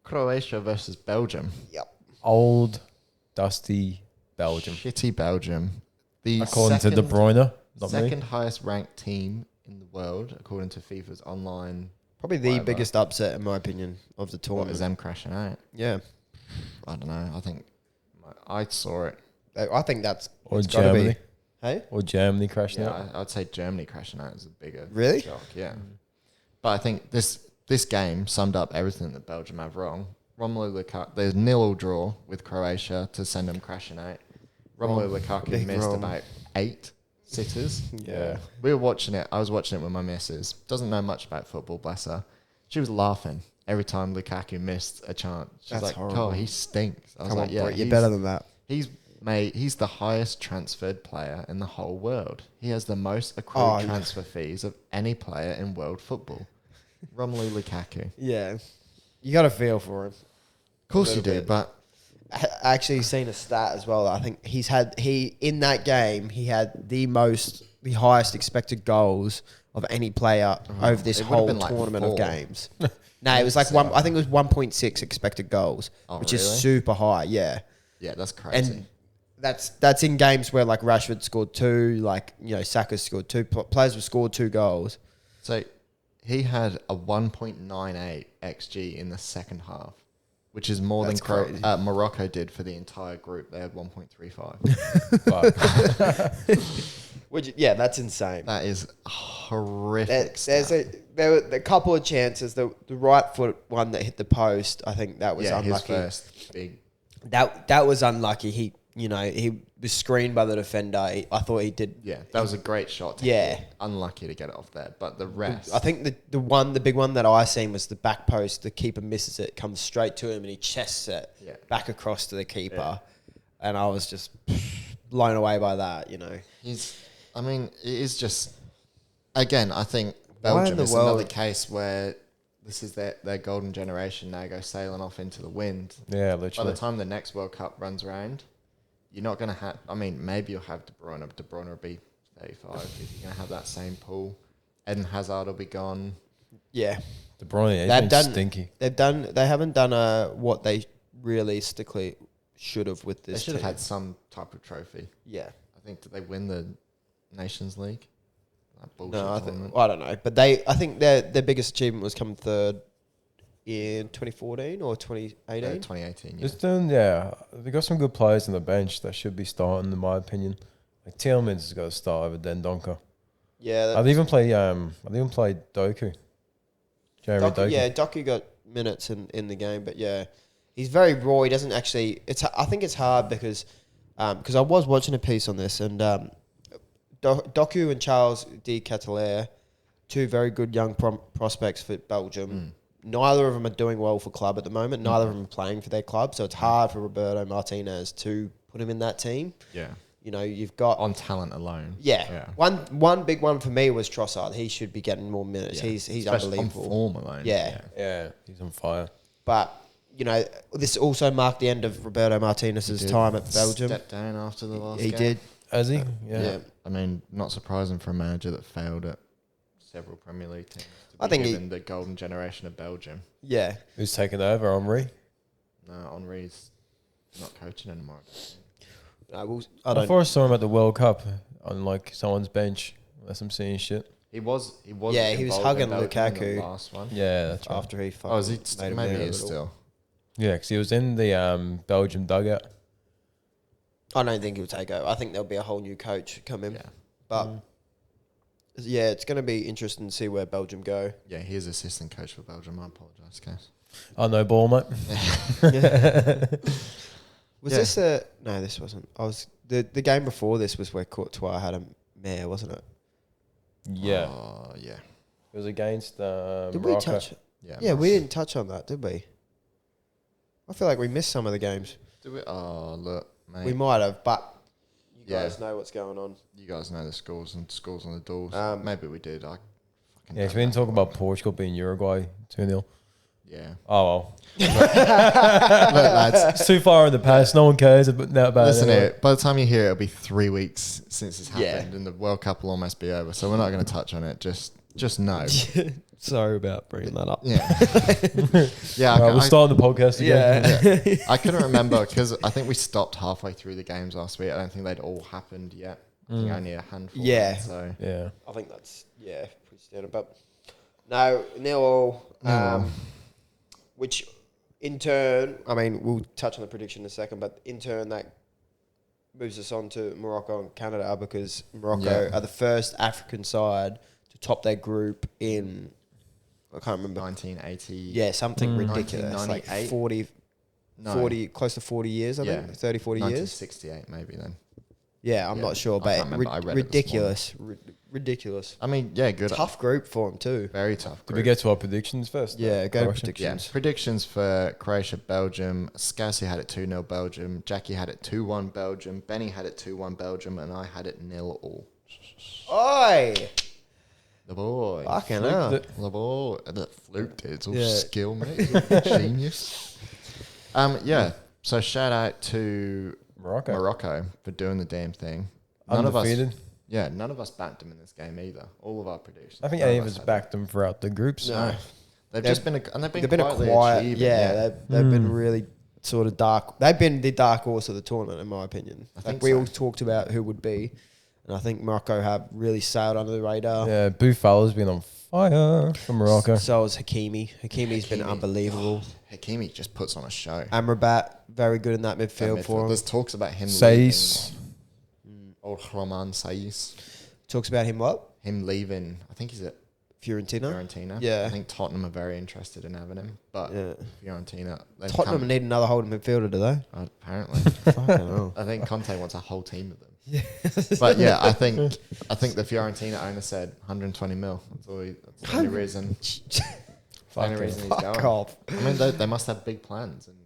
Croatia versus Belgium. yep. Old, dusty Belgium. Shitty Belgium. The According to De Bruyne, not me. second highest ranked team in the world, according to FIFA's online Probably the whatever. biggest upset, in my opinion, of the What tournament. is them crashing out? Yeah. I don't know. I think I saw it. I think that's... Or it's gotta be. Germany. Hey? Or Germany crashing Yeah, out. I'd say Germany crashing out is a bigger Really? shock. Yeah, but I think this game summed up everything that Belgium have wrong. Romelu Lukaku, there's 0-0 draw with Croatia to send them crashing out. Romelu Lukaku Big missed wrong. about 8 sitters. Yeah. We were watching it. I was watching it with my missus. Doesn't know much about football, bless her. She was laughing every time Lukaku missed a chance. She's That's like, horrible. "Oh, he stinks." I was Come like, on, "Yeah, Brett, you're he's- better than that. He's the highest transferred player in the whole world. He has the most accrued yeah. transfer fees of any player in world football. Romelu Lukaku. Yeah. You got to feel for him. Of course you little do, bit. but I actually seen a stat as well. I think in that game, he had the highest expected goals of any player over this it would've whole been like tournament of 4. games. No, it was like I think it was 1.6 expected goals, Oh, which is really? super high. Yeah. yeah, that's crazy. And that's in games where like Rashford scored 2, like, Saka scored 2, players have scored 2 goals. So he had a 1.98 xG in the second half, which is more That's than crazy. Morocco did for the entire group. They had 1.35. That's insane. That is horrific. There were a couple of chances. The right foot one that hit the post, I think that was yeah, his unlucky. first big. That was unlucky. He was screened by the defender. I thought he did. Yeah, that was a great shot. Yeah. Unlucky to get it off there, but the rest. I think the big one that I seen was the back post. The keeper misses it, comes straight to him, and he chests it back across to the keeper. And I was just blown away by that. I mean, it is just. Again, I think Why in Belgium the is another world- case where this is their golden generation now go sailing off into the wind. Yeah, By literally. the time the next World Cup runs around, you're not going to have... I mean, maybe you'll have De Bruyne. De Bruyne will be 35. If you're going to have that same pool. Eden Hazard will be gone. Yeah, De Bruyne, he's They've been done- stinky. they haven't done what they realistically should have with They this. should have team. had some type of trophy. Yeah. I think, did they win the Nations League? That bullshit No, tournament. I don't know, but I think their biggest achievement was coming third in 2014 or 2018. 2018, yeah. Just they got some good players on the bench that should be starting, in my opinion. Like Tielemans has got to start over Dendonka. Yeah, I'd even play Doku. Jeremy Doku. Yeah, Doku got minutes in the game, but yeah, he's very raw. He doesn't actually. I think it's hard because I was watching a piece on this, and Doku and Charles de Ketelaere, 2 very good young prospects for Belgium. Neither of them are doing well for club at the moment. Neither of them are playing for their club, so it's hard for Roberto Martinez to put him in that team. Yeah. You've got On talent alone. yeah. One big one for me was Trossard. He should be getting more minutes. Yeah. He's Especially unbelievable. on form alone. Yeah. Yeah, he's on fire. But, this also marked the end of Roberto Martinez's Did time at Belgium. Stepped down after the last He game. did. Has he? Yeah. I mean, not surprising for a manager that failed at several Premier League teams. I think given the golden generation of Belgium. Yeah. Who's taking over? Henri? No, Henri's not coaching anymore. I I don't. thought I saw him at the World Cup on like someone's bench. Unless I'm seeing shit. He was. Yeah, he was involved in hugging Belgium in Lukaku. the last one. Yeah, that's right. After he Oh, is he? made him Maybe there he a is little. still. Yeah, because he was in the Belgium dugout. I don't think he'll take over. I think there'll be a whole new coach come in. Yeah. But yeah, it's going to be interesting to see where Belgium go. Yeah, he is assistant coach for Belgium. I apologise, guys. Oh, no ball, mate. Was Yeah. this a... No, this wasn't. The game before this was where Courtois had a mare, wasn't it? Yeah, Oh, yeah. it was against Did we Morocco. touch... Yeah. Yeah, we didn't touch on that, did we? I feel like we missed some of the games. Did we? Oh, look, mate. We might have, but you Yeah. guys know what's going on. You guys know the scores and scores on the doors. Maybe we did. I fucking Yeah, don't so we didn't know. talk about Portugal beating Uruguay 2-0. Yeah. Oh, well. Look, lads. It's too far in the past. No one cares about it. Listen anyway. here. By the time you hear it, it'll be 3 weeks since it's Yeah. happened, and the World Cup will almost be over. So we're not going to touch on it. Just know. Sorry about bringing that up. Yeah. Yeah. Right, we'll start the podcast again. Yeah. I couldn't remember because I think we stopped halfway through the games last week. I don't think they'd all happened yet. I think only a handful. Yeah. had, So Yeah. I think that's, pretty standard. But No, 0-0. 0-0. Which, in turn, I mean, we'll touch on the prediction in a second, but in turn, that moves us on to Morocco and Canada because Morocco are the first African side to top their group in, I can't remember. 1980. Yeah, something ridiculous. Like 1998? 40, close to 40 years, I think. 30, 40 years. 1968 maybe then. Yeah, I'm not sure, but can't remember. I read it this ridiculous. Ridiculous. I mean, yeah, good. Tough group for them, too. Very tough Did group. we get to our predictions first? Yeah, go to Croatia? predictions. Yeah, predictions for Croatia, Belgium. Scassi had it 2-0 Belgium. Jackie had it 2-1 Belgium. Benny had it 2-1 Belgium. And I had it 0-0. Oi! The boy. Fucking hell. The boy. That fluked it. It's all Yeah. skill, mate. It's all genius. Yeah. So shout out to Morocco for doing the damn thing. Undefeated. None of us backed them in this game either. All of our predictions. I think none any of of us us had backed them throughout the groups. No. They've They've- just been They've been a quietly quiet, achieving, they've been really sort of dark. They've been the dark horse of the tournament, in my opinion. I think we so. all talked about who would be, and I think Morocco have really sailed under the radar. Yeah, Buffalo's been on fire from Morocco. So has Hakimi. Hakimi's been unbelievable. Hakimi just puts on a show. Amrabat, very good in that midfield for him. There's talks about him Saïs. leaving. Old Roman Saïs. Talks about him what? Him leaving. I think he's at Fiorentina. Fiorentina. Yeah. I think Tottenham are very interested in having him. But Yeah. Fiorentina. they've Tottenham come- need another holding midfielder, do they? Apparently. Fucking hell. I think Conte wants a whole team of them. But yeah, I think the Fiorentina owner said 120 mil. That's the only reason. The only reason he's going. Fuck off. I mean, they must have big plans. And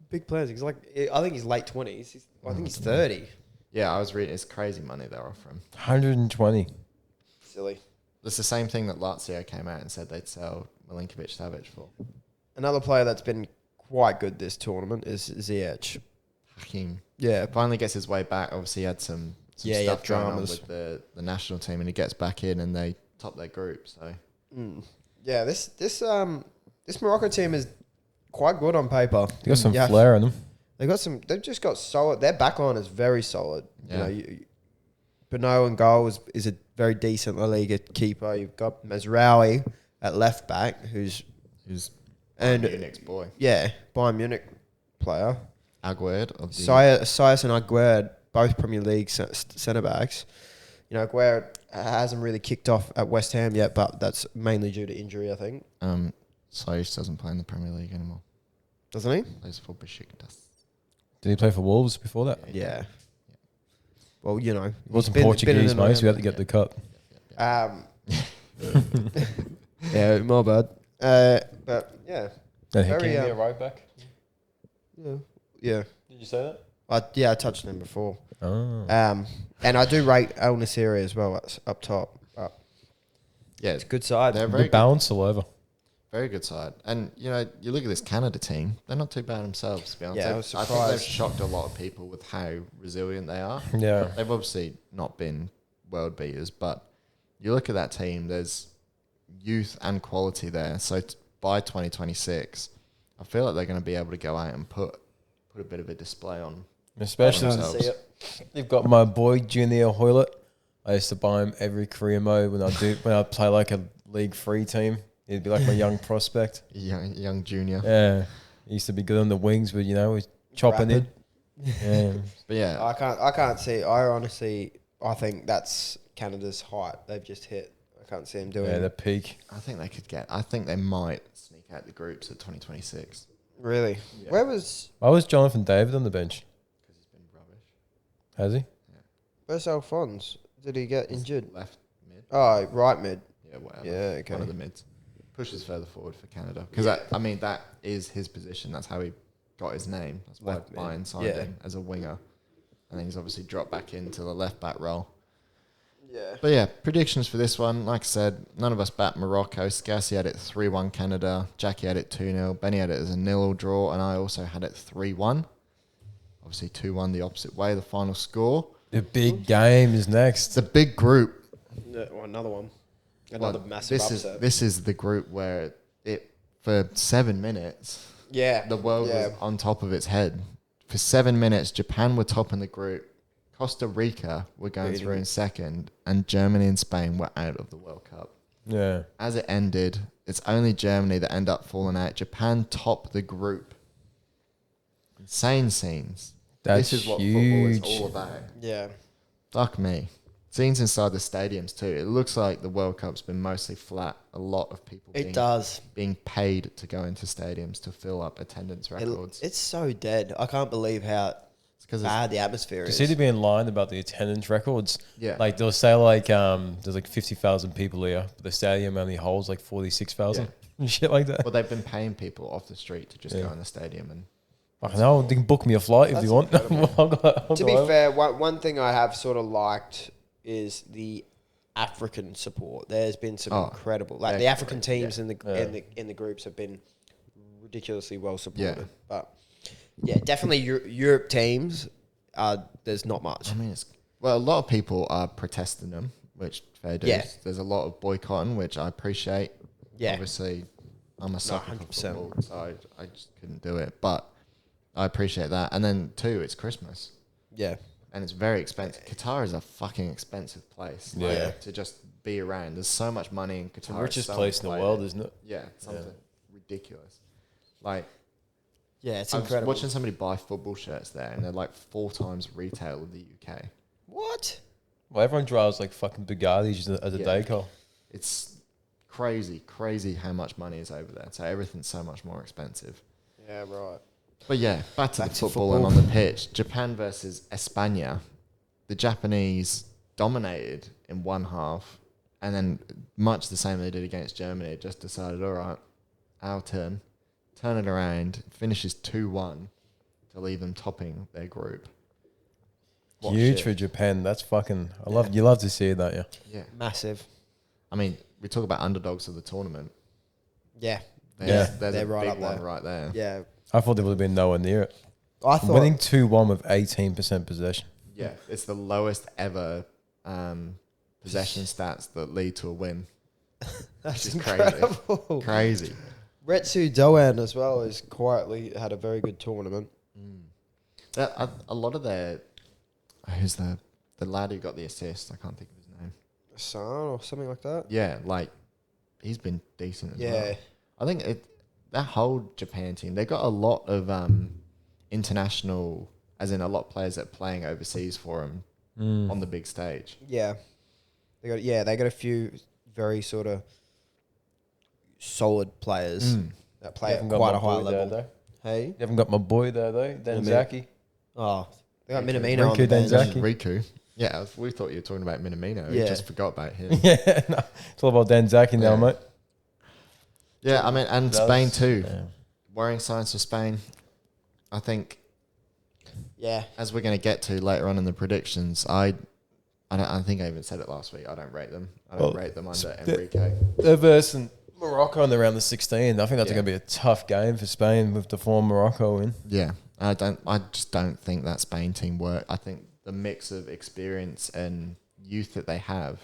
Big players. He's like, I think he's late 20s. I think he's 30. yeah, I was reading. It's crazy money they're offering. 120. Silly. It's the same thing that Lazio came out and said they'd sell Milinkovic Savic for. Another player that's been quite good this tournament is Ziyech. Hakim Yeah, finally gets his way back. Obviously, he had some Yeah, he stuff had going on dramas. with the national team, and he gets back in, and they top their group. So yeah. This Morocco team is quite good on paper. They got some Yeah. flair in them. They've just got solid. Their back line is very solid. Yeah. You know, Beno and goal is a very decent La Liga keeper. You've got Mazraoui at left back, who's and Munich's boy yeah, Bayern Munich player. Aguerd of the Sias and Aguerd, both Premier League centre backs. You know, Aguerd hasn't really kicked off at West Ham yet, but that's mainly due to injury, I think. Saïs doesn't play in the Premier League anymore. Doesn't he? Plays for Besiktas. Did he play for Wolves before that? Yeah. Well, you know, It wasn't Portuguese, mate, so we had to get the cut. Yeah, my bad. But yeah, And Very, Hakimi a right back. yeah. Did you say that? I touched on him before. Oh. And I do rate El Nassiri as well up top. But Yeah, it's a good side. they're The very good, balance all over. very good side. And you know, you look at this Canada team; they're not too bad themselves. To be honest, Yeah, I was I think they've surprised. shocked a lot of people with how resilient they are. Yeah. They've obviously not been world beaters, but you look at that team. There's youth and quality there. So by 2026, I feel like they're going to be able to go out and put a bit of a display on. Especially themselves. you've got my boy Junior Hoylett. I used to buy him every career mode when I play like a League 3 team. He'd be like my young prospect. Young junior. Yeah. He used to be good on the wings, but you know, he's chopping Rapid. in. Yeah. But yeah, I can't see. I think that's Canada's height. They've just hit. I can't see them doing Yeah, the it. peak. I think they might sneak out the groups at 2026 Really. Yeah. Where was Why was Jonathan David on the bench? because he's been rubbish. Has he? where's Alphonse? Did he get He's injured? Left mid. Oh, right mid. Yeah, whatever. Yeah, okay. One of the mids. Pushes further forward for Canada. Because, that is his position. That's how he got his name. That's why Left mid. Bayern signed Yeah. him as a winger. And then he's obviously dropped back into the left back role. Yeah. But yeah, predictions for this one. Like I said, none of us bat Morocco. Scassi had it 3-1 Canada. Jackie had it 2-0. Benny had it as a 0 draw. And I also had it 3-1. Obviously 2-1 the opposite way, the final score. The big game is next. It's a big group. Another one. Well, Another massive upset. This is the group where for 7 minutes Yeah. the world Yeah. was on top of its head. For 7 minutes, Japan were top in the group. Costa Rica were going through in second, and Germany and Spain were out of the World Cup. Yeah. As it ended, it's only Germany that end up falling out. Japan top the group. Insane scenes. That's this is what huge. football is all about. Yeah. Fuck me. Scenes inside the stadiums too. It looks like the World Cup's been mostly flat. A lot of people It does. being paid to go into stadiums to fill up attendance records. It's so dead. I can't believe how bad the atmosphere You is. see, they've been lying about the attendance records. Yeah. Like they'll say like there's like 50,000 people here, but the stadium only holds like 46,000 and shit like that. Well, they've been paying people off the street to just Yeah. go in the stadium and Fucking hell, they can book me a flight if That's they want. To be fair, one thing I have sort of liked is the African support. There's been some incredible, like the African teams in the groups have been ridiculously well supported. Yeah. But yeah, definitely Europe teams. There's not much. I mean, a lot of people are protesting them, which fair dues. Yeah. There's a lot of boycotting, which I appreciate. Yeah. Obviously, I'm a sucker for 100%. football, so I just couldn't do it. But I appreciate that. And then, too, it's Christmas. Yeah. And it's very expensive. Qatar is a fucking expensive place to just be around. There's so much money in Qatar. It's the richest so place in the much world, players. isn't it? Yeah, something ridiculous. Like, Yeah, it's I was incredible. watching somebody buy football shirts there, and they're like 4 times retail of the UK. What? Well, everyone drives like fucking Bugattis as a day car. It's crazy how much money is over there. So everything's so much more expensive. Yeah, right. But yeah, back to the to football and on the pitch. Japan versus España. The Japanese dominated in one half, and then much the same they did against Germany. Just decided, all right, our turn. Turn it around. Finishes 2-1 to leave them topping their group. What Huge shit. for Japan. That's fucking. You love to see that, yeah. Yeah. Massive. I mean, we talk about underdogs of the tournament. Yeah. There's a They're right big up there. one right there. Yeah. I thought they would have been nowhere near it. I thought Winning 2-1 with 18% possession. Yeah, it's the lowest ever possession stats that lead to a win. that's is incredible. Crazy. Retsu Doan as well has quietly had a very good tournament. A lot of their... Who's the lad who got the assist? I can't think of his name. Son or something like that. Yeah, like, he's been decent as Yeah. well. I think that whole Japan team, they got a lot of international, as in a lot of players that are playing overseas for them on the big stage. Yeah. They got a few very sort of solid players that play at quite a high level. Hey? You haven't got my boy there, though, Denzaki. Oh, they got Minamino on Riku the bench. Denzaki. Riku. Yeah, we thought you were talking about Minamino. We Yeah. just forgot about him. Yeah, no, it's all about Denzaki now, Yeah. mate. Yeah, I mean, and That Spain was- too. yeah. Worrying signs for Spain. I think, Yeah. as we're going to get to later on in the predictions, I think I even said it last week. I don't rate them. I don't rate them under Enrique. They're versing Morocco in the round of 16. I think that's Yeah. going to be a tough game for Spain with the form Morocco in. Yeah, I just don't think that Spain team work. I think the mix of experience and youth that they have,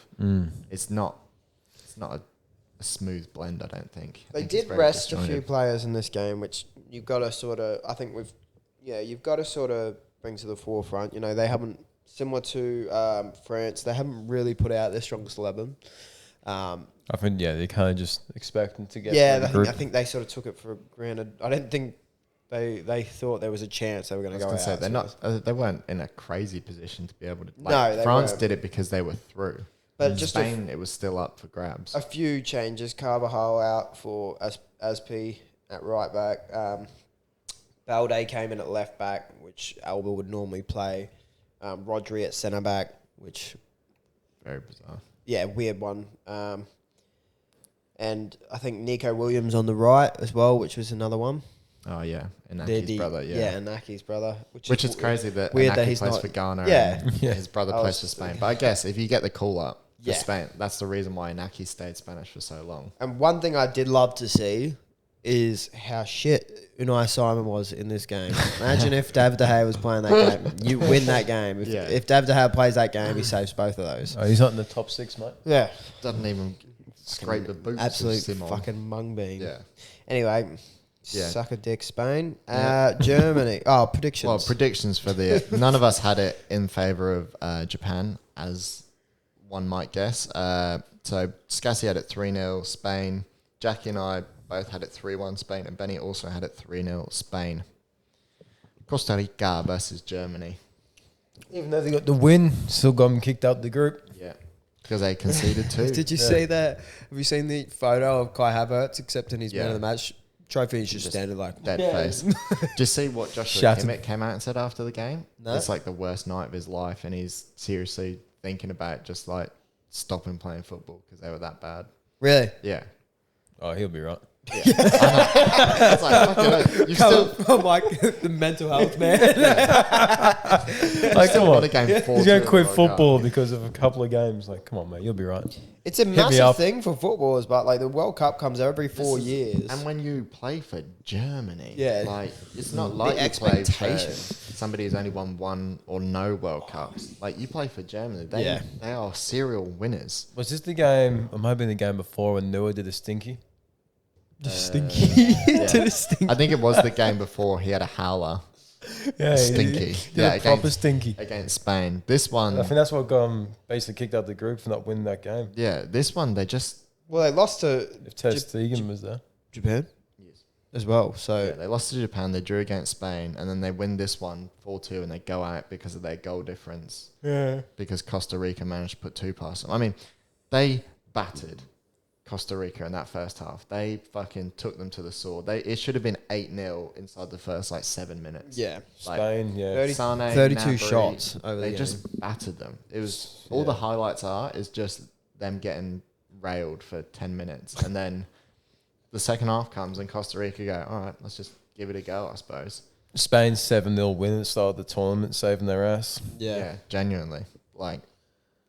it's not a smooth blend. I don't think. I They think it's did very rest a few disjointed. players in this game, which you've got to sort of, I think you've got to sort of bring to the forefront. You know, they haven't, similar to France, they haven't really put out their strongest 11. I think, they kind of just expect them to get Yeah, through the group. I think they sort of took it for granted. I don't think they thought there was a chance they were going to go out. Say, they weren't in a crazy position to be able to. No, they France weren't. did it because they were through. But In just Spain, it was still up for grabs. a few changes. Carvajal out for Asp at right back. Balde came in at left back, which Alba would normally play. Rodri at centre back, which Very bizarre. weird one. And I think Nico Williams on the right as well, which was another one. Oh yeah, They're Inaki's brother. Yeah, Inaki's brother. which is crazy that weird Inaki that he's plays not- for Ghana. Yeah. and his brother I plays was- for Spain. But I guess if you get the call up for Yeah. Spain, that's the reason why Inaki stayed Spanish for so long. And one thing I did love to see is how shit Unai Simon was in this game. Imagine if David De Gea was playing that game. You win that game. If David De Gea plays that game, he saves both of those. Oh, he's not in the top 6, mate. Yeah. Doesn't even scrape the boots. Absolute of Simon. fucking mung bean. Yeah. Anyway, Yeah. suck a dick Spain. Germany. Oh, predictions. Well, predictions for the none of us had it in favor of Japan as one might guess. So Scassi had it 3-0 Spain. Jackie and I both had it 3-1 Spain, and Benny also had it 3-0 Spain. Costa Rica versus Germany. Even though they got the win, still got them kicked out the group. Yeah, because they conceded too. Did you see that? Have you seen the photo of Kai Havertz accepting his man of the match trophy? He's just standing like Dead face. Just see what Joshua Shut Kimmich came out and said after the game. No. It's like the worst night of his life, and he's seriously thinking about just like stopping playing football because they were that bad. really. Yeah. Oh, he'll be right. Yeah. I was like, fucking hell, you still From like the mental health man. Like, come won on. a game 4-2 He's going in to quit the World football Cup. because of a couple of games. Like, come on, mate. You'll be right. It's a me massive up. thing for footballers, but like the World Cup comes every 4 years. And when you play for Germany, Yeah. like it's not like The you play for expectation. somebody who's only won one or no World Cups. Like you play for Germany, they are serial winners. Was this the game, or maybe the game before when Noah did a stinky? Stinky. Yeah. To the stinky. I think it was the game before he had a howler Yeah, Stinky. Did Yeah, a proper against- stinky. against Spain. This one, I think that's what got him basically kicked out the group for not winning that game. yeah, this one they just Well, they lost to If Ter Stegen was there. Japan as well. So yeah, they lost to Japan. They drew against Spain, and then they win this one 4-2, and they go out because of their goal difference. Yeah. Because Costa Rica managed to put 2 past them. I mean, they battered Costa Rica in that first half. They fucking took them to the sword. It should have been 8-0 inside the first 7 minutes. yeah, Like, Spain, yeah. 30 Sane, 32 Gnabry, shots over They the just battered them. It was all the highlights is just them getting railed for 10 minutes, and then the second half comes and Costa Rica go, all right, let's just give it a go, I suppose. Spain's 7-0 win at the start of the tournament, saving their ass. Yeah. Genuinely. Like,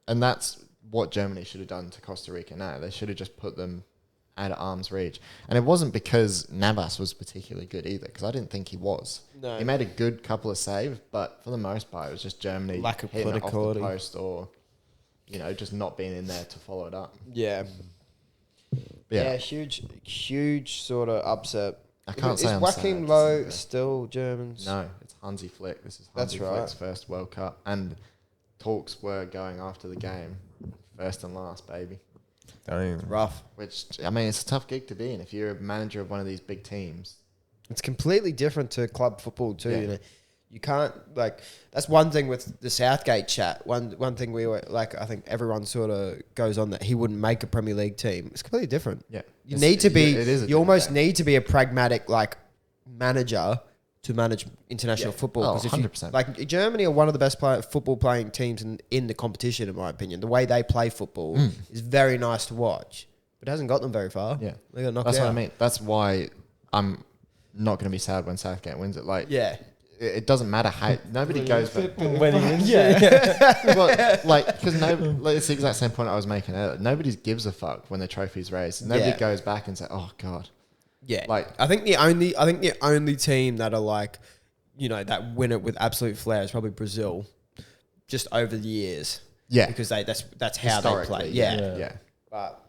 and that's what Germany should have done to Costa Rica now. They should have just put them out of arm's reach. And it wasn't because Navas was particularly good either, because I didn't think he was. No. He made a good couple of saves, but for the most part, it was just Germany Lack of hitting it off the criticality. post or, just not being in there to follow it up. Yeah. Yeah. Yeah, huge sort of upset. I can't Is say I'm Joachim sad. Low still Germans? No, it's Hansi Flick. This is That's Hansi right. Flick's first World Cup. And talks were going after the game. First and last, baby. Damn. Rough. Which, I mean, it's a tough gig to be in if you're a manager of one of these big teams. It's completely different to club football too. Yeah. You know, you can't that's one thing with the Southgate chat. One thing we were I think everyone sort of goes on that he wouldn't make a Premier League team. It's completely different. Yeah. You need to be. It is a You almost different game. need to be a pragmatic manager to manage international Yeah. football. Oh, 'Cause if you- 100%. Germany are one of the best football playing teams in the competition, in my opinion. The way they play football is very nice to watch, but it hasn't got them very far. Yeah. They got knocked That's out. what I mean. That's why I'm not going to be sad when Southgate wins it. Like, Yeah. it doesn't matter how nobody goes back. When he wins, Because it's the exact same point I was making earlier. Nobody gives a fuck when the trophy's raised. Nobody Yeah. goes back and say, "Oh God." Yeah, Like- I think the only team that are that win it with absolute flair is probably Brazil, just over the years. Yeah. because that's how they play. Historically, Yeah, yeah. but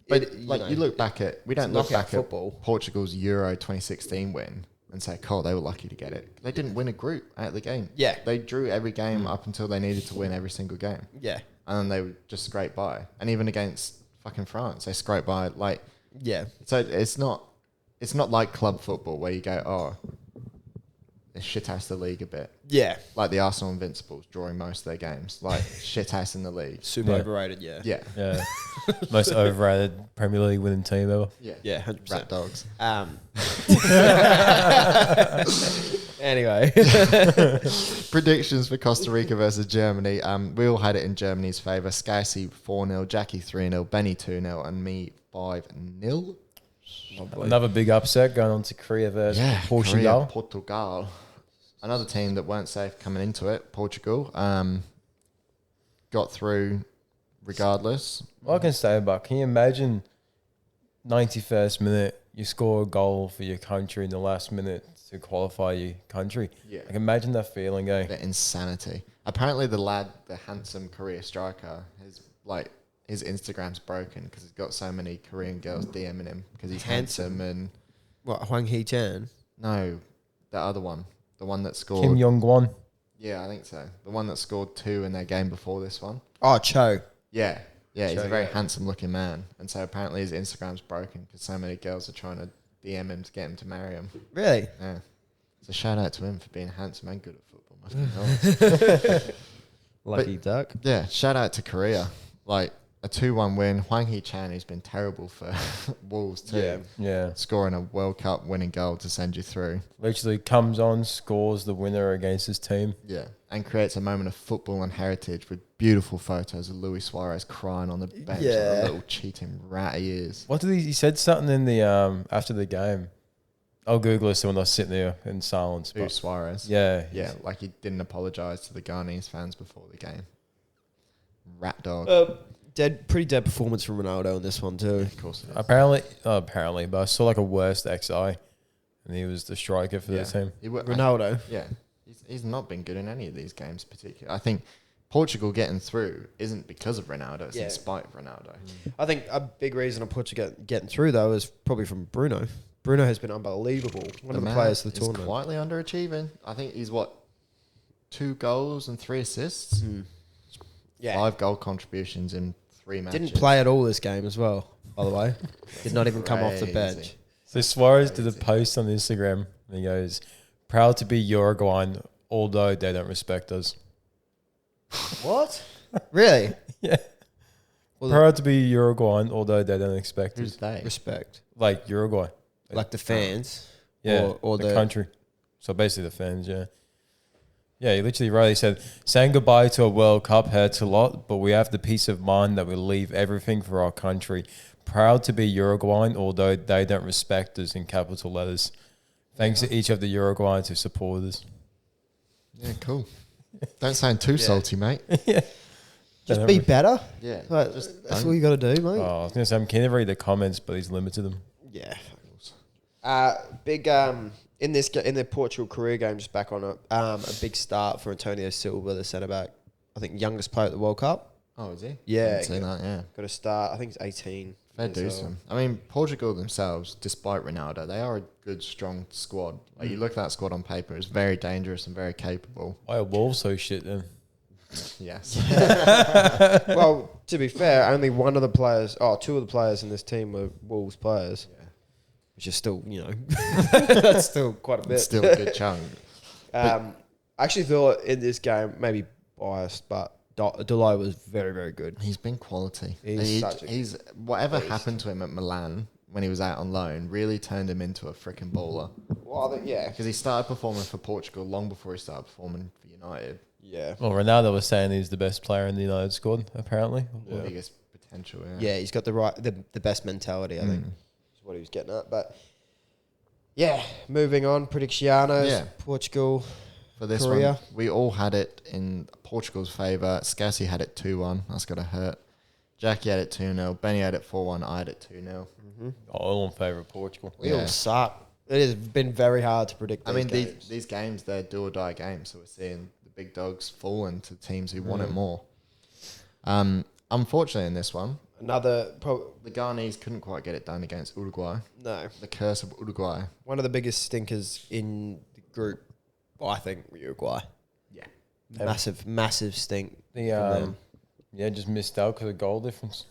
You look back at we don't look knockout back football. at Portugal's Euro 2016 win and say, "Oh, they were lucky to get it." They didn't win a group out of the game. Yeah. they drew every game up until they needed to win every single game, yeah, and then they would just scrape by. And even against fucking France, they scrape by. Like, yeah, so it's not like club football where you go, "Oh, they shit house the league a bit." yeah. Like the Arsenal Invincibles drawing most of their games, like shit house in the league. Super Yeah. overrated. Yeah, Yeah, yeah. Most overrated Premier League winning team ever. yeah, 100%. rat dogs. Anyway, Predictions for Costa Rica versus Germany. We all had it in Germany's favour. Scassi 4-0, Jackie 3-0, Benny 2-0, and me 5-0. Another big upset going on to Korea versus Portugal. Korea, Portugal. Another team that weren't safe coming into it, Portugal. Got through regardless. Well, I can say about, can you imagine 91st minute, you score a goal for your country in the last minute to qualify your country? Yeah. Like, imagine that feeling, eh? The insanity. Apparently the lad, the handsome Korea striker, his Instagram's broken because he's got so many Korean girls DMing him because he's handsome and... what Hwang Hee-chan? No, the other one. The one that scored... Kim Jong-won. Yeah, I think so. The one that scored 2 in their game before this one. Oh, Cho. Yeah. Yeah, he's Sure, a very yeah. handsome-looking man. And so apparently his Instagram's broken because so many girls are trying to DM him to get him to marry him. Really? Yeah. So shout out to him for being handsome and good at football. Must be nice. Lucky duck. Yeah, shout out to Korea. Like, a 2-1 win. Hwang Hee-chan, who's been terrible for Wolves too. Yeah. Yeah. Scoring a World Cup winning goal to send you through. Literally comes on, scores the winner against his team. Yeah. And creates a moment of football and heritage with beautiful photos of Luis Suarez crying on the bench like Yeah. a little cheating rat he is. What did he said something in the after the game. I'll Google it when I was sitting there in silence. Who, But Suarez? yeah. Yeah, like he didn't apologise to the Ghanese fans before the game. Rat dog. Pretty dead performance from Ronaldo in this one too. Of course it is. Apparently, but I saw like a worst XI, and he was the striker for Yeah. the team. Ronaldo. Yeah, he's not been good in any of these games, particularly. I think Portugal getting through isn't because of Ronaldo; it's Yeah. in spite of Ronaldo. I think a big reason of Portugal getting through though is probably from Bruno. Bruno has been unbelievable. One of the man players of the is tournament. quietly underachieving. I think he's 2 goals and 3 assists, Yeah. 5 goal contributions in 3 matches. Didn't play at all this game as well, by the way. Did not even come off the Crazy. bench. So Suarez did a Crazy. post on Instagram, and he goes, "Proud to be Uruguayan, although they don't respect us." What? Really? Yeah. Well, Proud to be Uruguayan, although they don't expect Who's us. they? Respect. Like Uruguay. Like the fans. Yeah, Or the the country. So basically the fans, yeah. Yeah, he literally wrote, he said, saying goodbye to a World Cup hurts a lot, but we have the peace of mind that we leave everything for our country. Proud to be Uruguayan, although they don't respect us in capital letters. Thanks to each of the Uruguayans who supported us. Yeah, cool. Don't sound too salty, mate. Just be better. Yeah, Like, just that's don't. all you got to do, mate. Oh, I was going to say, I'm keen to read the comments, but he's limited them. Yeah. Big in the Portugal career game, just back on it. A big start for Antonio Silva, the centre back. I think youngest player at the World Cup. Oh, is he? Yeah. Didn't see that, yeah. Got a start. I think it's 18. Fair years do old. some. I mean, Portugal themselves, despite Ronaldo, they are a good, strong squad. Like, you look at that squad on paper, it's very dangerous and very capable. Why are Wolves so shit then? Yes. Well, to be fair, only two of the players in this team were Wolves players, which is still, that's still quite a bit. It's still a good chunk. I actually thought in this game, maybe biased, but Delay was very, very good. He's been quality. He's Whatever beast. happened to him at Milan when he was out on loan really turned him into a freaking baller. Well, I think, yeah. Because he started performing for Portugal long before he started performing for United. Yeah. Well, Ronaldo was saying he's the best player in the United squad, apparently. The biggest potential, Yeah, he's got the best mentality, I think, is what he was getting at. But, yeah, moving on, predicciones, Yeah. Portugal. For this Korea. one, we all had it in Portugal's favour. Scassy had it 2-1. That's got to hurt. Jackie had it 2-0. Benny had it 4-1. I had it 2-0. All in favour of Portugal. We all suck. It has been very hard to predict I mean, games. these games, they're do or die games. So we're seeing the big dogs falling to teams who want it more. Unfortunately, in this one, The Ghanese couldn't quite get it done against Uruguay. no, The curse of Uruguay. one of the biggest stinkers in the group, I think, Uruguay. Yeah. Massive stink. The them. just missed out because of goal difference.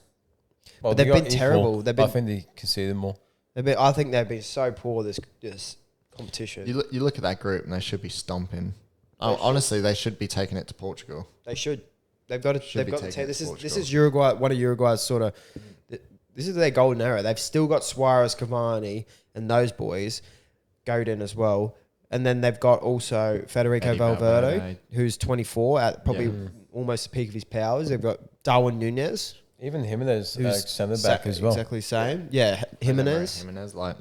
Well, But they've they got been terrible. They've I been- think they conceded more. I think they've been so poor this competition. You look at that group and they should be stomping. should. Honestly, they should be taking it to Portugal. They should. They've got to. Should They've be got to taking take. it This to is this Portugal. is Uruguay. One of Uruguay's sort of. This is their golden era. They've still got Suarez, Cavani, and those boys, Godin as well, and then they've got also Federico Eddie Valverde, Valverde. who's 24 at probably almost the peak of his powers. They've got Darwin Nunez, Even Jimenez, who's centre back as well. exactly the same. Yeah, Jimenez. Jimenez, like,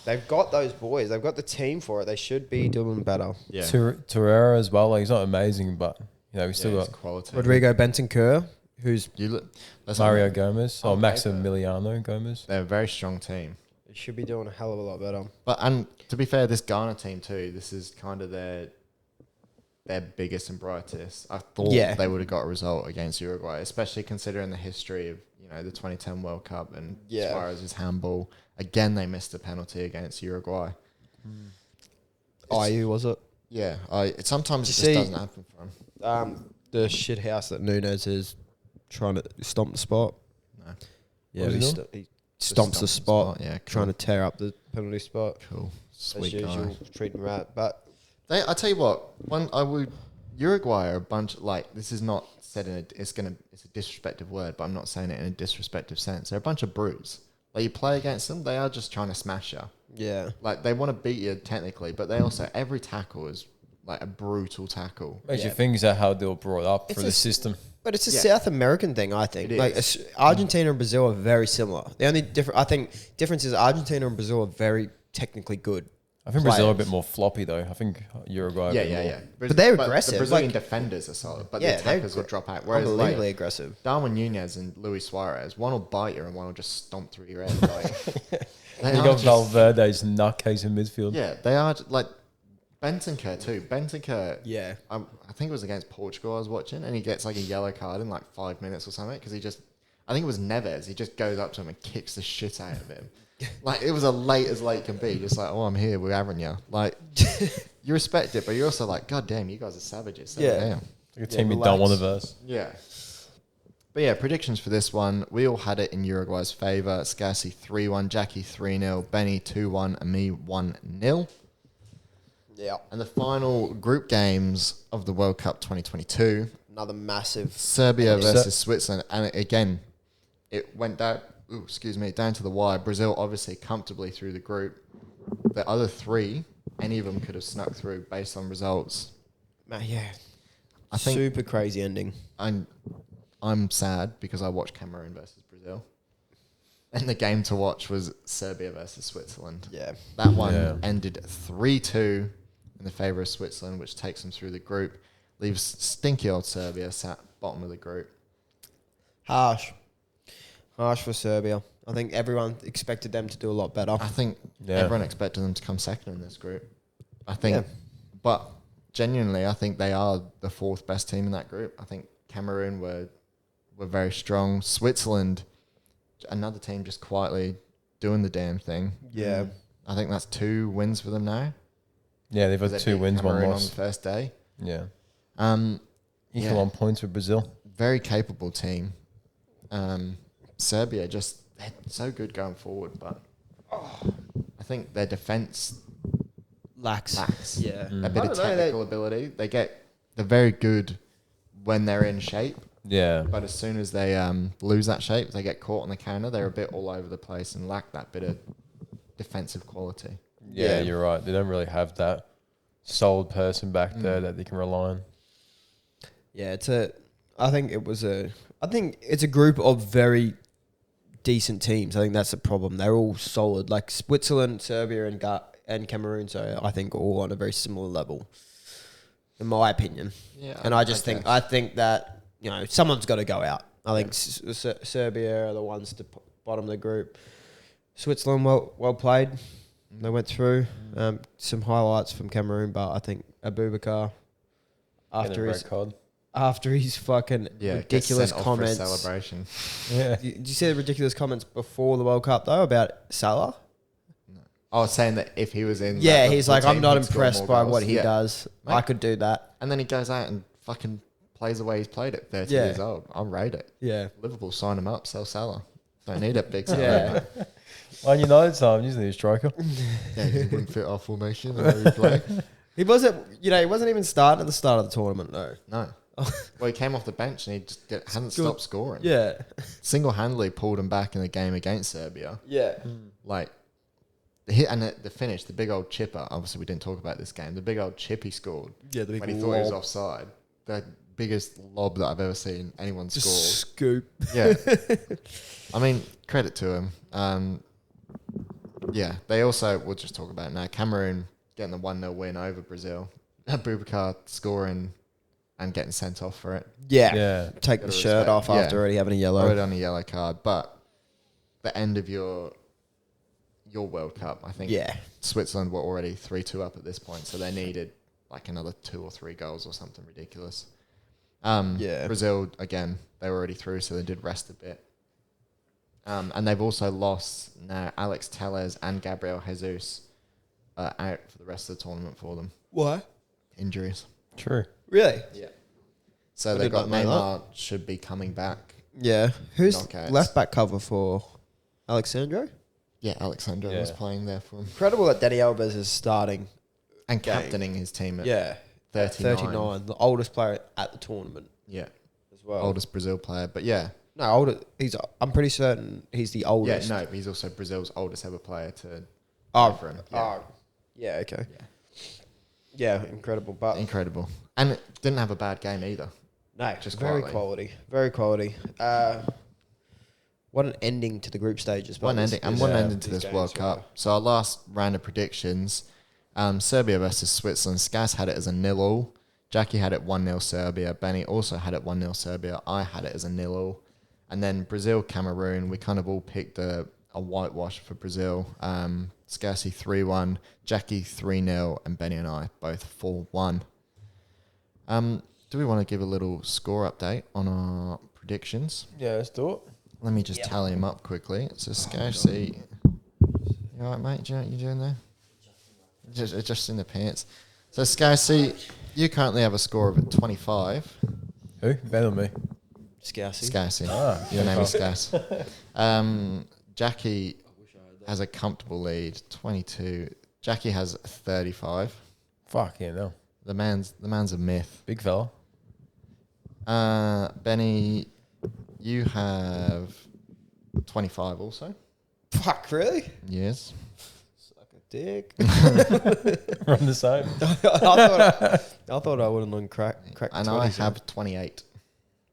They've got those boys. They've got the team for it. They should be doing better. yeah. Torreira as well. Like, he's not amazing, but we still it's got quality. Rodrigo Bentancur, who's You look, that's Mario like- Gomez or Maximiliano Gomez. They're a very strong team. they should be doing a hell of a lot better. And to be fair, this Ghana team too, this is kind of their biggest and brightest. I thought they would have got a result against Uruguay, especially considering the history of the 2010 World Cup and Suarez's handball. Again, they missed a penalty against Uruguay. IU was it? Yeah, sometimes it Did just you see- doesn't happen for them. The shit house that Nunez is trying to stomp the spot. No. Yeah, What he, was he he stomps the spot. Yeah, Trying to tear up the penalty spot. cool. As Sweet usual, guy. treating rat. But I tell you what, Uruguay are a bunch like this is not said in it's a disrespectful word, but I'm not saying it in a disrespectful sense. They're a bunch of brutes. Like you play against them, they are just trying to smash you. yeah, Like they want to beat you technically, but they also every tackle is like a brutal tackle. Makes you Yeah. think that how they were brought up It's for a the s- system. but it's a Yeah. South American thing, I think. It Like is. Argentina and Brazil are very similar. The only difference is Argentina and Brazil are very technically good. I think Brazil are a players. bit more floppy though. I think Uruguay. are a bit more. But they're aggressive, The Brazilian like- defenders are solid, but Yeah, the they're attackers will drop out. Whereas Unbelievably like aggressive. Darwin Nunez and Luis Suarez, one will bite you and one will just stomp through your head. Like, they You are got just- Valverde's nutcase in midfield. Yeah, they are like Bentancur too. Bentancur, Yeah. I think it was against Portugal I was watching, and he gets like a yellow card in like 5 minutes or something because I think it was Neves. He just goes up to him and kicks the shit out of him. Like it was a late as late can be. Just like, oh, I'm here, we're having you. Like you respect it, but you're also like, God damn, you guys are savages. So, Yeah. damn. Like a team you don't want to verse. Yeah. But yeah, predictions for this one. We all had it in Uruguay's favour. Scarsy 3-1, Jackie 3-0, Benny 2-1, and me 1-0. Yeah. And the final group games of the World Cup 2022, Another massive. Serbia Upset. versus Switzerland. And again, it went down to the wire. Brazil obviously comfortably through the group. The other three, any of them could have snuck through based on results. Man, yeah. I think Super crazy ending. I'm sad because I watched Cameroon versus Brazil. And the game to watch was Serbia versus Switzerland. Yeah. That one Yeah. ended 3-2 in the favour of Switzerland, which takes them through the group. Leaves stinky old Serbia sat bottom of the group. Harsh for Serbia. I think everyone expected them to do a lot better. I think Yeah. everyone expected them to come second in this group. I think, Yeah. but genuinely, I think they are the fourth best team in that group. I think Cameroon were very strong. Switzerland, another team just quietly doing the damn thing. Yeah. I think that's 2 wins for them now. Yeah, they've 'Cause had they 2 beat wins, one Cameroon on loss. the first day. Yeah. Yeah. Equal on points with Brazil. Very capable team. Serbia they're so good going forward, but I think their defense Lacks. a Yeah. bit I of don't know, technical ability. They're very good when they're in shape, Yeah. but as soon as they lose that shape, they get caught on the counter. They're a bit all over the place and lack that bit of defensive quality. Yeah, Yeah. you're right. They don't really have that solid person back there that they can rely on. Yeah, I think it's a group of very decent teams. I think that's the problem. They're all solid. Like Switzerland, Serbia, and Cameroon. So I think all on a very similar level, in my opinion. Yeah, And I think guess. that someone's got to go out. I think Serbia are the ones to bottom of the group. Switzerland, well played. They went through. Some highlights from Cameroon, but I think Abubakar after his fucking gets ridiculous sent off for a comments. celebration. Yeah. Did you see the ridiculous comments before the World Cup though about Salah? I was saying that if he was in, Yeah, the he's like, I'm team, not he'd score impressed more by goals. what he Yeah. does. Mate. I could do that. And then he goes out and fucking plays the way he's played at 30 Yeah. years old. I'll rate it. Yeah. Liverpool sign him up, sell Salah. Don't need a big Yeah. salary. On United time, he's a new striker. Yeah, he wouldn't fit our formation the way we play. He wasn't even starting at the start of the tournament though. No. Well, he came off the bench and he just hadn't Scored. stopped scoring. Yeah. Single-handedly pulled him back in the game against Serbia. Yeah. Like, the finish, the big old chipper. Obviously, we didn't talk about this game. The big old chip he scored Yeah, the big when he thought he was lob. offside. The biggest lob that I've ever seen anyone Just score. scoop. Yeah. I mean, credit to him. Yeah, they also, we'll just talk about it now, Cameroon getting the 1-0 win over Brazil. Abubakar scoring and getting sent off for it. Yeah. Yeah. Take Gotta the shirt respect. off after Yeah. already having a yellow. Already on a yellow card, but the end of your World Cup, I think Yeah. Switzerland were already 3-2 up at this point, so they needed like another 2 or 3 goals or something ridiculous. Yeah. Brazil, again, they were already through, so they did rest a bit. And they've also lost now Alex Telles and Gabriel Jesus out for the rest of the tournament for them. Why? Injuries. True. Really? Yeah. So I they've did got not know Neymar should be coming back Yeah. Who's knockouts. left back cover for Alexandro? Yeah, Alexandro was Yeah. playing there for him. Incredible that Danny Alves is starting. And Game. captaining his team at Yeah. 39. The oldest player at the tournament Yeah, as well. oldest Brazil player. But yeah, No, older. I'm pretty certain he's the oldest. yeah, no, but he's also Brazil's oldest ever player to Oh, play for him. Yeah. yeah, okay. Yeah. Yeah, incredible. But Incredible. And it didn't have a bad game either. no, Just very quietly. quality. Very quality. What an ending to the group stages. One ending and one ending to these this games World were. Cup. So our last round of predictions, Serbia versus Switzerland. Skaz had it as a 0-0. Jackie had it 1-0 Serbia. Benny also had it 1-0 Serbia. I had it as a 0-0. And then Brazil, Cameroon, we kind of all picked a whitewash for Brazil. Scarcey 3-1, Jackie 3-0, and Benny and I both 4-1. Do we want to give a little score update on our predictions? Yeah, let's do it. Let me just tally them up quickly. So Scarcey, you all right, mate? Do you know what you're doing there? Just adjusting the pants. So Scarcey, you currently have a score of 25. Who? Better than me. Scarcey. Scarcey. Ah, Your name is Scarce. Jackie has a comfortable lead, 22. Jackie has 35. Fuck yeah, no. The man's a myth. Big fella. Benny, you have 25 also. Fuck, really? Yes. Suck a dick. We're on the same. I thought I would have known crack. And 20, I so- have 28.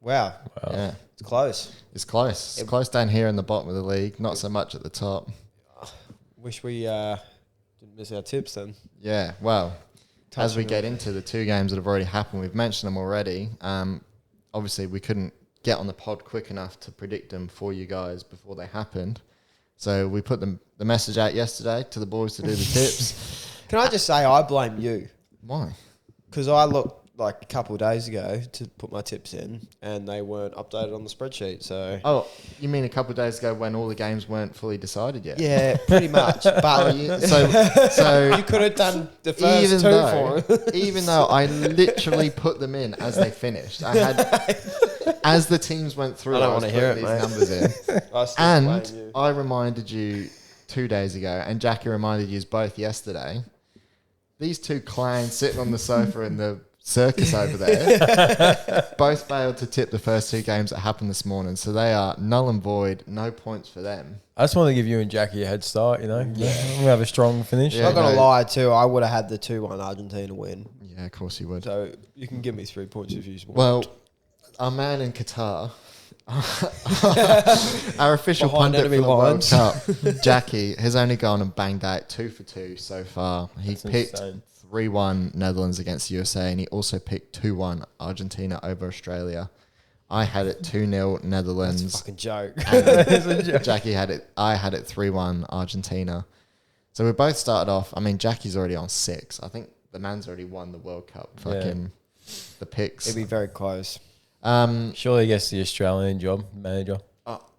Wow, Wow. Yeah. it's close. It's close. It's close down here in the bottom of the league, not so much at the top. Wish we didn't miss our tips then. Yeah, well, as we Touching get into the two games that have already happened, we've mentioned them already. Obviously, we couldn't get on the pod quick enough to predict them for you guys before they happened. So we put the message out yesterday to the boys to do the tips. Can I just say I blame you? Why? Because I looked like a couple of days ago to put my tips in and they weren't updated on the spreadsheet. So Oh, you mean a couple of days ago when all the games weren't fully decided yet? yeah, pretty much. But So you could have done the first two for us. even though I literally put them in as they finished, I had as the teams went through. I don't was wanna hear putting it, these mate. numbers in, I still and blame you. I reminded you 2 days ago, and Jackie reminded you both yesterday. These two clowns sitting on the sofa in the circus over there both failed to tip the first two games that happened this morning, so they are null and void. No points for them. I just want to give you and Jackie a head start, you know. Yeah. We have a strong finish. Yeah. Not gonna no. lie too, I would have had the 2-1 Argentina win. Yeah, of course you would. So you can give me 3 points if you want. Well, our man in Qatar, our official Behind pundit for enemy the World lines. Cup, Jackie, has only gone and banged out 2 for 2 so far. He That's picked insane. 3-1 Netherlands against USA, and he also picked 2-1 Argentina over Australia. I had it 2-0 That's a Netherlands. fucking joke. And Jackie had it. I had it 3-1 Argentina. So we both started off. I mean, Jackie's already on 6. I think the man's already won the World Cup. Fucking the picks. It'd be very close. Surely he gets the Australian job, manager.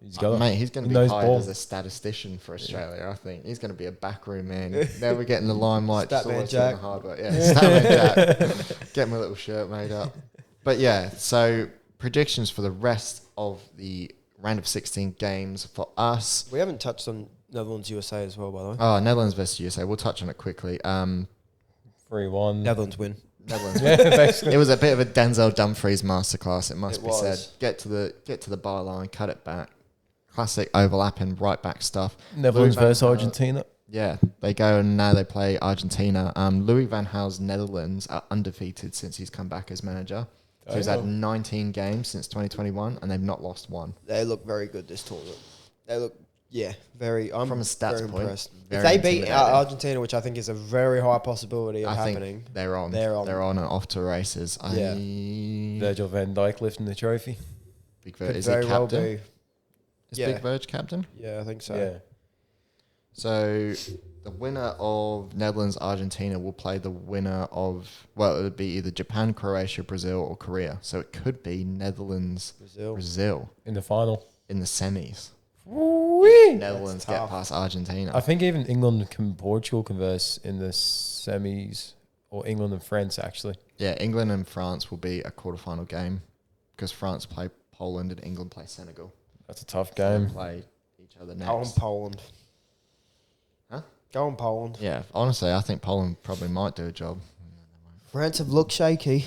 He's got it. Mate, he's going to He be knows hired ball. as a statistician for Australia. I think he's going to be a backroom man. Never getting the limelight. Just Statman always doing the Jack. hard work. Yeah, Statman Jack. Get my little shirt made up. But yeah, so predictions for the rest of the round of 16 games for us. We haven't touched on Netherlands USA as well, by the way. Oh, Netherlands versus USA. We'll touch on it quickly. 3-1. Netherlands win. Netherlands. Yeah, basically. It was a bit of a Denzel Dumfries masterclass. It must It be said. was. Get to the byline, cut it back. Classic overlapping right back stuff. Netherlands Louis van versus Gaal- Argentina. Yeah, they go and now they play Argentina. Louis van Gaal's Netherlands are undefeated since he's come back as manager. So he's had 19 games since 2021, and they've not lost one. They look very good this tournament. They look, very. I'm From a stats very point, impressed. very If they beat intimidating. Argentina, which I think is a very high possibility of I happening, think they're on. They're on. They're on and off to races. Yeah. Virgil van Dijk lifting the trophy. Big could is he very well captain? be. Is Yeah. Big Verge captain? Yeah, I think so. Yeah. So the winner of Netherlands Argentina will play the winner of, well, it would be either Japan, Croatia, Brazil, or Korea. So it could be Netherlands Brazil In the final. in the semis. Woo-wee. Netherlands That's get tough. past Argentina. I think even England and Portugal converse in the semis, or England and France actually. Yeah, England and France will be a quarterfinal game because France play Poland and England play Senegal. That's a tough They game. play each other Go on next. Poland. Huh? Go on Poland. Yeah, honestly, I think Poland probably might do a job. France have looked shaky.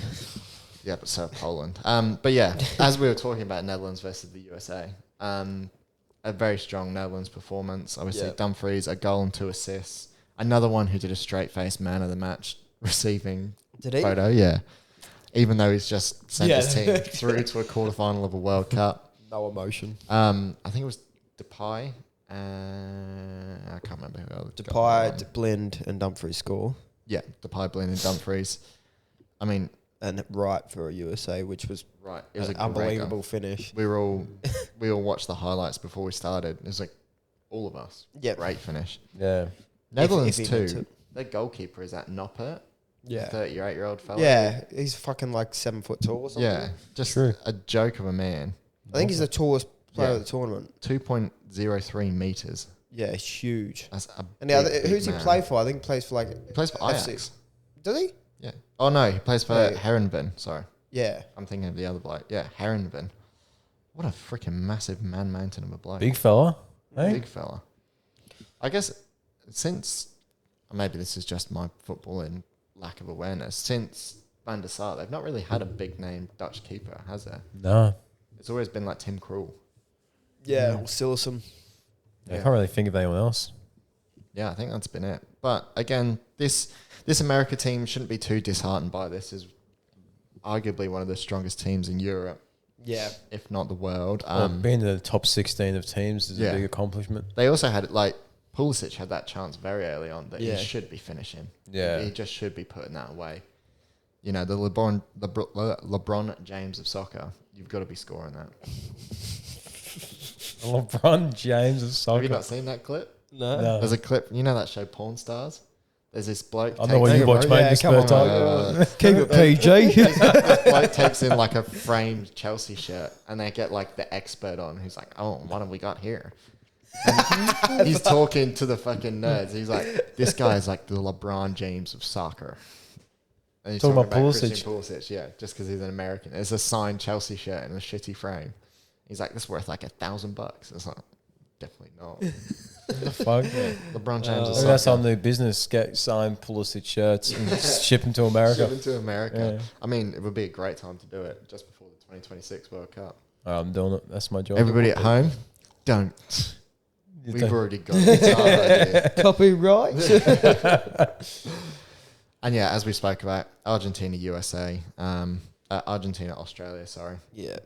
Yeah, but so have Poland. But yeah, as we were talking about Netherlands versus the USA, a very strong Netherlands performance. Obviously, Yeah. Dumfries, a goal and 2 assists. Another one who did a straight-faced man of the match receiving Did he? photo, yeah. Even though he's just sent Yeah. his team through to a quarterfinal of a World Cup. No emotion. I think it was Depay. I can't remember who else. got that Depay, one. Blind, and Dumfries score. Yeah, Depay, Blind, and Dumfries. I mean, And right for a USA, which was right, it was an a great goal. unbelievable finish. We all watched the highlights before we started. It was like all of us. Yep. Great finish. Yeah. Netherlands if he meant too. to. Their goalkeeper is at Noppert. Yeah. 38-year-old fella. Yeah, he's fucking like 7 foot tall or something. Yeah. Just True. a joke of a man. I think he's the tallest player Yeah. of the tournament. 2.03 meters. Yeah, it's huge. That's a And the other, big who's he man. play for? I think he plays for like. He plays for FC. Ajax. Does he? Yeah. Oh no, he plays for Yeah. Herenveen. Sorry, Yeah. I'm thinking of the other bloke. Yeah, Herenveen. What a freaking massive man mountain of a bloke. Big fella. Hey? Big fella. I guess since maybe this is just my footballing lack of awareness. Since Van der Sar, they've not really had a big name Dutch keeper, has there? No. It's always been like Tim Krul. Yeah, or Sillerson. I can't really think of anyone else. Yeah, I think that's been it. But again, this America team shouldn't be too disheartened by this. Is arguably one of the strongest teams in Europe, Yeah. if not the world. Well, being in the top 16 of teams is yeah. a big accomplishment. They also had like Pulisic had that chance very early on that Yeah. he should be finishing. Yeah. He just should be putting that away. You know, the LeBron James of soccer. You've got to be scoring that. LeBron James of soccer. Have you not seen that clip? No. No. There's a clip. You know that show Porn Stars? There's this bloke. I know what you watch, mate. Yeah, in come spare on, time. Keep it PG. This bloke takes in like a framed Chelsea shirt, and they get like the expert on, who's like, "Oh, what have we got here?" And he's talking to the fucking nerds. He's like, "This guy is like the LeBron James of soccer." And he's Talking about Christian Pulisic. Pulisic, yeah, just because he's an American. It's a signed Chelsea shirt in a shitty frame. He's like, "This is worth like $1,000." It's like, definitely not. The fuck? LeBron James of Maybe that's our soccer. new business. Get signed Pulisic shirts and ship them to America. Shipping to America. Yeah. I mean, it would be a great time to do it just before the 2026 World Cup. I'm doing it. That's my job. Everybody at home, don't. You We've think- already got it. It's our idea. Copyright. And yeah, as we spoke about, Argentina, USA, Argentina, Australia, sorry. Yeah.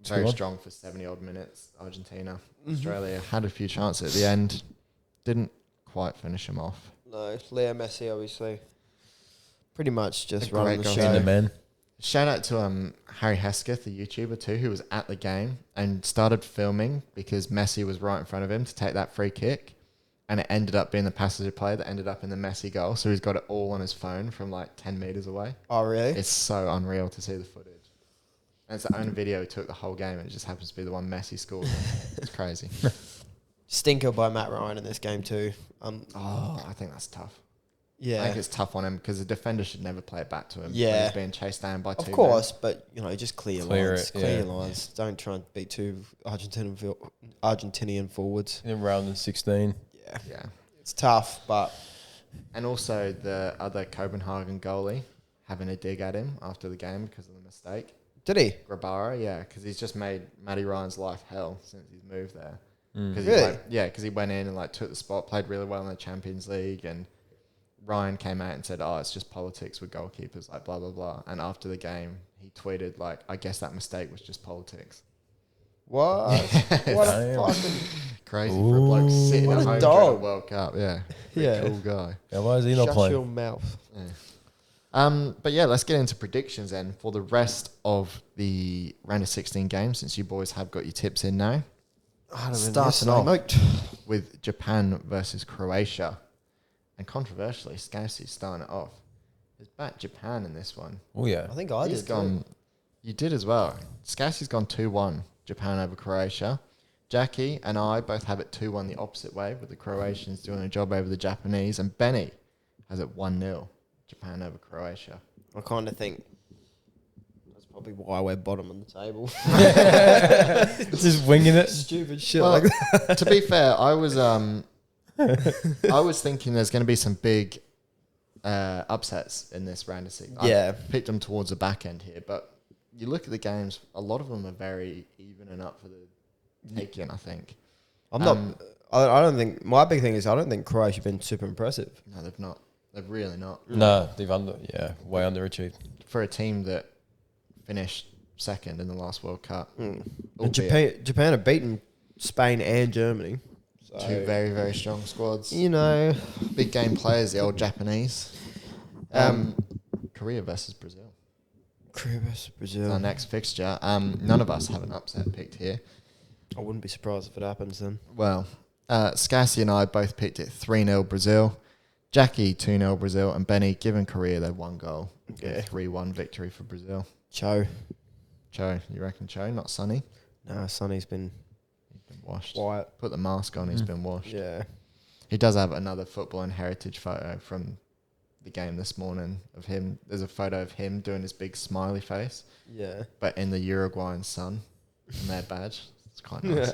Very 2-1. strong for 70 odd minutes. Argentina, Australia had a few chances at the end, didn't quite finish them off. No, Leo Messi, obviously. Pretty much just A running the great show. goal. In the men. Shout out to Harry Hesketh, the YouTuber too, who was at the game and started filming because Messi was right in front of him to take that free kick. And it ended up being the passenger play that ended up in the Messi goal. So he's got it all on his phone from like 10 meters away. Oh, really? It's so unreal to see the footage. And it's the only video he took the whole game, and it just happens to be the one Messi scored. It's crazy. Stinker by Matt Ryan in this game too. I think that's tough. I Yeah. think it's tough on him because the defender should never play it back to him. when Yeah. he's being chased down by two Of men. course, but you know, just clear lines. it, Clear yeah. your lines. Don't try and be too Argentinian forwards. In round 16. Yeah. Yeah. It's tough, but And also the other Copenhagen goalie having a dig at him after the game because of the mistake. did he? Grabara, yeah, because he's just made Matty Ryan's life hell since he's moved there. Cause Really? because he went in and like took the spot, played really well in the Champions League, and Ryan came out and said, "Oh, it's just politics with goalkeepers, like blah blah blah." And after the game, he tweeted like, "I guess that mistake was just politics." What? What a Damn. fucking Crazy for a bloke sitting What at a home during dog. the World Cup. Yeah, pretty Yeah. cool guy. Yeah, why is he not shut playing? your mouth. But yeah, let's get into predictions then for the rest of the round of 16 games, since you boys have got your tips in now, Starting off. with Japan versus Croatia. And controversially, Scousey's starting it off. He's backed Japan in this one. Oh, yeah. I think I He's did. gone. You did as well. Scousey's gone 2-1, Japan over Croatia. Jackie and I both have it 2-1 the opposite way, with the Croatians doing a job over the Japanese. And Benny has it 1-0, Japan over Croatia. I kind of think Probably why we're bottom of the table. Just winging it. Stupid shit Well, like that. to be fair, I was thinking there's going to be some big upsets in this round of 6. Yeah. I picked them towards the back end here, but you look at the games, a lot of them are very even and up for the taking, I think. I'm not. I don't think. My big thing is I don't think Croatia have been super impressive. No, they've not. They've really not. No, they've way underachieved. For a team that finished second in the last World Cup. And albeit Japan have beaten Spain and Germany. So, two very, very strong squads. you know, Big game players, the old Japanese. Korea versus Brazil. Korea versus Brazil. Our next fixture. None of us have an upset picked here. I wouldn't be surprised if it happens then. Well, Scassi and I both picked it 3-0 Brazil. Jackie 2-0 Brazil, and Benny, given Korea their 1 goal, Yeah. 3-1 victory for Brazil. Cho. Cho, you reckon Cho, not Sonny? Nah, Sonny's been He's been washed. quiet. Put the mask on, he's been washed. Yeah. He does have another football and heritage photo from the game this morning of him. There's a photo of him doing his big smiley face, Yeah. but in the Uruguayan sun, and their badge. It's quite nice.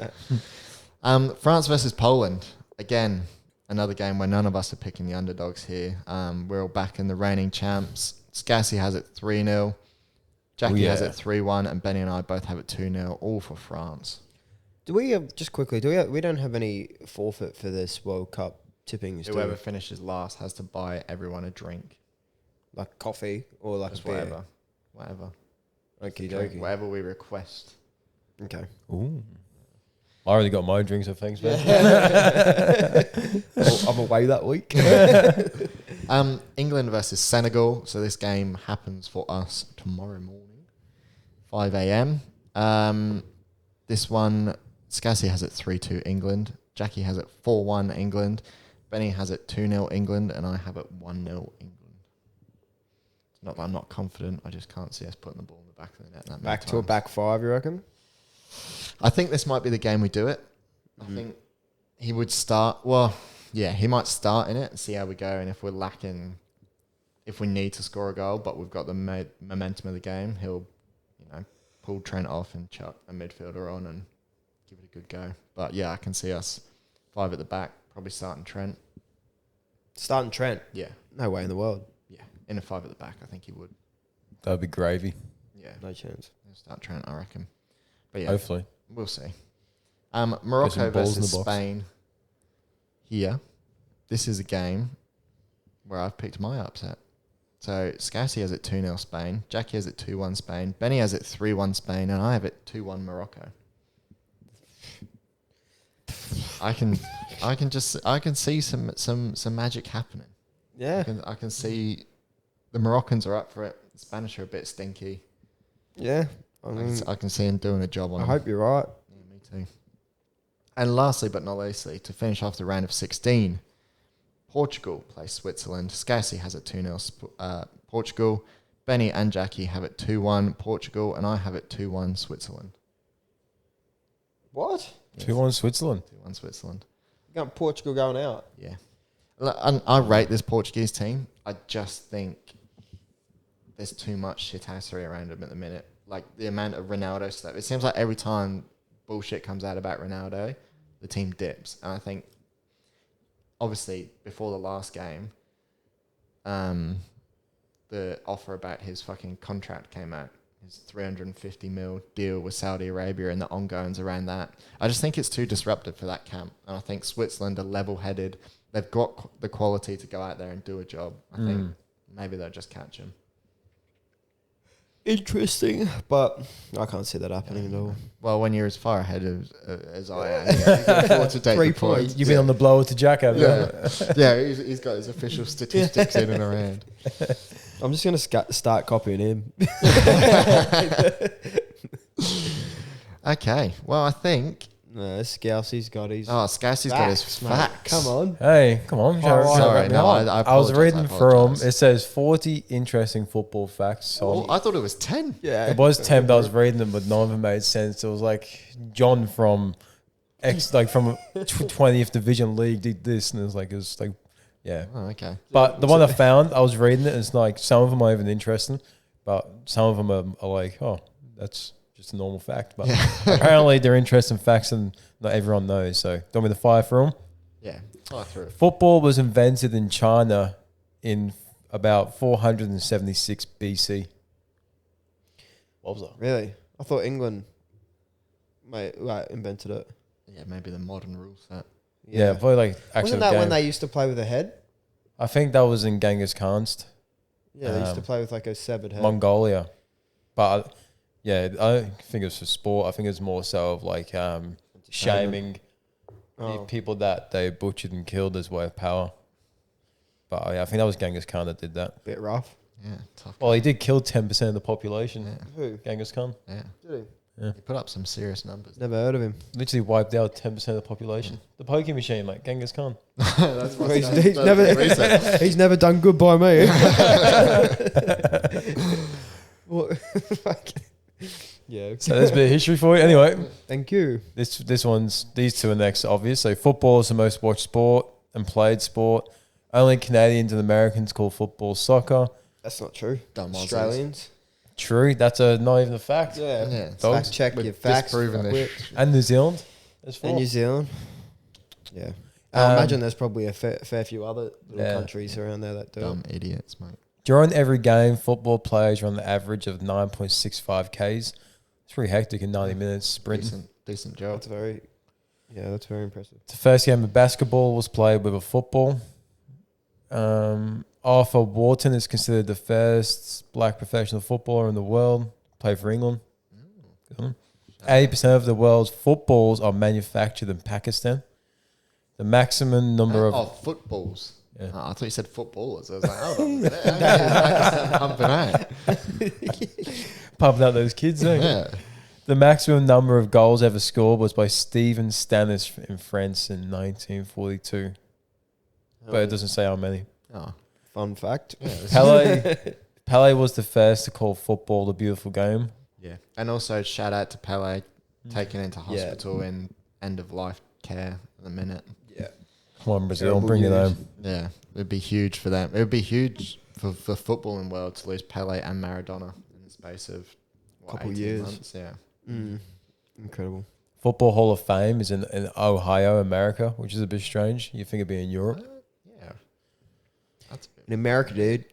France versus Poland. Again, another game where none of us are picking the underdogs here. We're all back in the reigning champs. Scassi has it 3-0. Jackie has it 3-1, and Benny and I both have it 2-0, all for France. Do we have, just quickly, we don't have any forfeit for this World Cup tippings, do Whoever we? finishes last has to buy everyone a drink. Like coffee or like Just a beer? whatever. Okie Drink dokie. whatever we request. Okay. Ooh. I already got my drinks, so thanks, man. I'm away that week. England versus Senegal. So this game happens for us tomorrow morning, 5 a.m. This one, Scassi has it 3-2 England. Jackie has it 4-1 England. Benny has it 2-0 England, and I have it 1-0 England. It's not that I'm not confident. I just can't see us putting the ball in the back of the net that many Back to a times. back five, you reckon? I think this might be the game we do it. I think he would start. Well, yeah, he might start in it and see how we go. And if we're lacking, if we need to score a goal, but we've got the momentum of the game, he'll, pull Trent off and chuck a midfielder on and give it a good go. But yeah, I can see us 5 at the back, probably starting Trent. Starting Trent? Yeah, No way in the world. yeah, in a 5 at the back, I think he would. That'd be gravy. Yeah, No chance. he'll start Trent, I reckon. But yeah, Hopefully. we'll see. some Morocco balls in versus the box. Spain. Here, this is a game where I've picked my upset. So Scassi has it 2-0 Spain. Jackie has it 2-1 Spain. Benny has it 3-1 Spain, and I have it 2-1 Morocco. I can see some magic happening. Yeah. I can see the Moroccans are up for it. The Spanish are a bit stinky. Yeah. I mean, I can see him doing a job on I them. hope you're right. Yeah, me too. And lastly, but not leastly, to finish off the round of 16, Portugal plays Switzerland. Scassi has it 2-0 Portugal. Benny and Jackie have it 2-1 Portugal, and I have it 2-1 Switzerland. What? 2-1 Switzerland. 2-1 Switzerland. You got Portugal going out. Yeah. And I rate this Portuguese team. I just think there's too much shitassery around them at the minute. Like the amount of Ronaldo stuff. It seems like every time bullshit comes out about Ronaldo, the team dips. And I think, obviously, before the last game, the offer about his fucking contract came out. His 350 mil deal with Saudi Arabia and the ongoings around that. I just think it's too disruptive for that camp. And I think Switzerland are level-headed. They've got the quality to go out there and do a job. I think maybe they'll just catch him. Interesting, but I can't see that happening at all. Well, when you're as far ahead as I am, you can afford to take 3 the points. points. You've been on the blower to Jack, haven't you? Yeah, he's got his official statistics in and around. I'm just going to start copying him. Okay, well, I think... No, Scousy's got his... Oh, Scassi's got his Facts, mate. facts. Come on. Hey, come on. Sorry, no, I was apologise, reading I from, apologise. it says 40 interesting football facts. Oh, I thought it was 10. Yeah. It was 10, but I was reading them, but none of them made sense. It was like John from from 20th Division League did this, and it was like, yeah. Oh, okay. But the one I found, I was reading it, and it's like some of them are even interesting. But some of them are like, oh, that's just a normal fact. But apparently they're interesting facts and not everyone knows. So don't want me to fire through them? Yeah, fly through. Football was invented in China in about 476 BC. What was that? Really? I thought England invented it. Yeah, maybe the modern rule set. Yeah, probably like actual Wasn't that game. when they used to play with a head? I think that was in Genghis Khan's Yeah, they used to play with like a severed head. Mongolia. But I don't think it was for sport. I think it was more so of like shaming the people that they butchered and killed as way of power. But I think that was Genghis Khan that did that. Bit rough. Yeah, tough. Well, he did kill 10% of the population. Yeah. Who? Genghis Khan. Yeah. Did Yeah. He put up some serious numbers. Never heard of him. Literally wiped out 10% of the population. The poke machine, like Genghis Khan. That's what He's never done good by me. What? Yeah. So there's a bit of history for you. Anyway, Thank you. these two are next obvious. So football is the most watched sport and played sport. Only Canadians and Americans call football soccer. That's not true. Dumb Aussies. Australians. True, that's not even a fact. Yeah. Yeah. Fact check We've your facts. disproven this. And New Zealand as well. And New Zealand. Yeah. Um, I imagine there's probably a fair few other little Yeah. countries around there that do it. Dumb idiots, mate. During every game, football players run the average of 9.65 Ks. It's pretty hectic in 90 minutes sprinting. Decent job. That's very impressive. The first game of basketball was played with a football. Arthur Wharton is considered the first black professional footballer in the world. Played for England. 80% of the world's footballs are manufactured in Pakistan. The maximum number of footballs. Yeah. Oh, I thought you said footballers. I was like, hold on a minute. Pakistan pumping out. pumping out those kids. Eh? Yeah. The maximum number of goals ever scored was by Steven Stanis in France in 1942, but it doesn't say how many. Oh. Fun fact. Yeah. Pele was the first to call football the beautiful game. Yeah. And also shout out to Pele taken into hospital in end of life care at the minute. Yeah. Come on, Brazil, Terrible bring it news. home. Yeah. It'd be huge for them. It would be huge for the footballing world to lose Pele and Maradona in the space of Couple 18 years. months. Yeah. Incredible. Football Hall of Fame is in Ohio, America, which is a bit strange. You think it'd be in Europe? Yeah. That's good. In America, dude,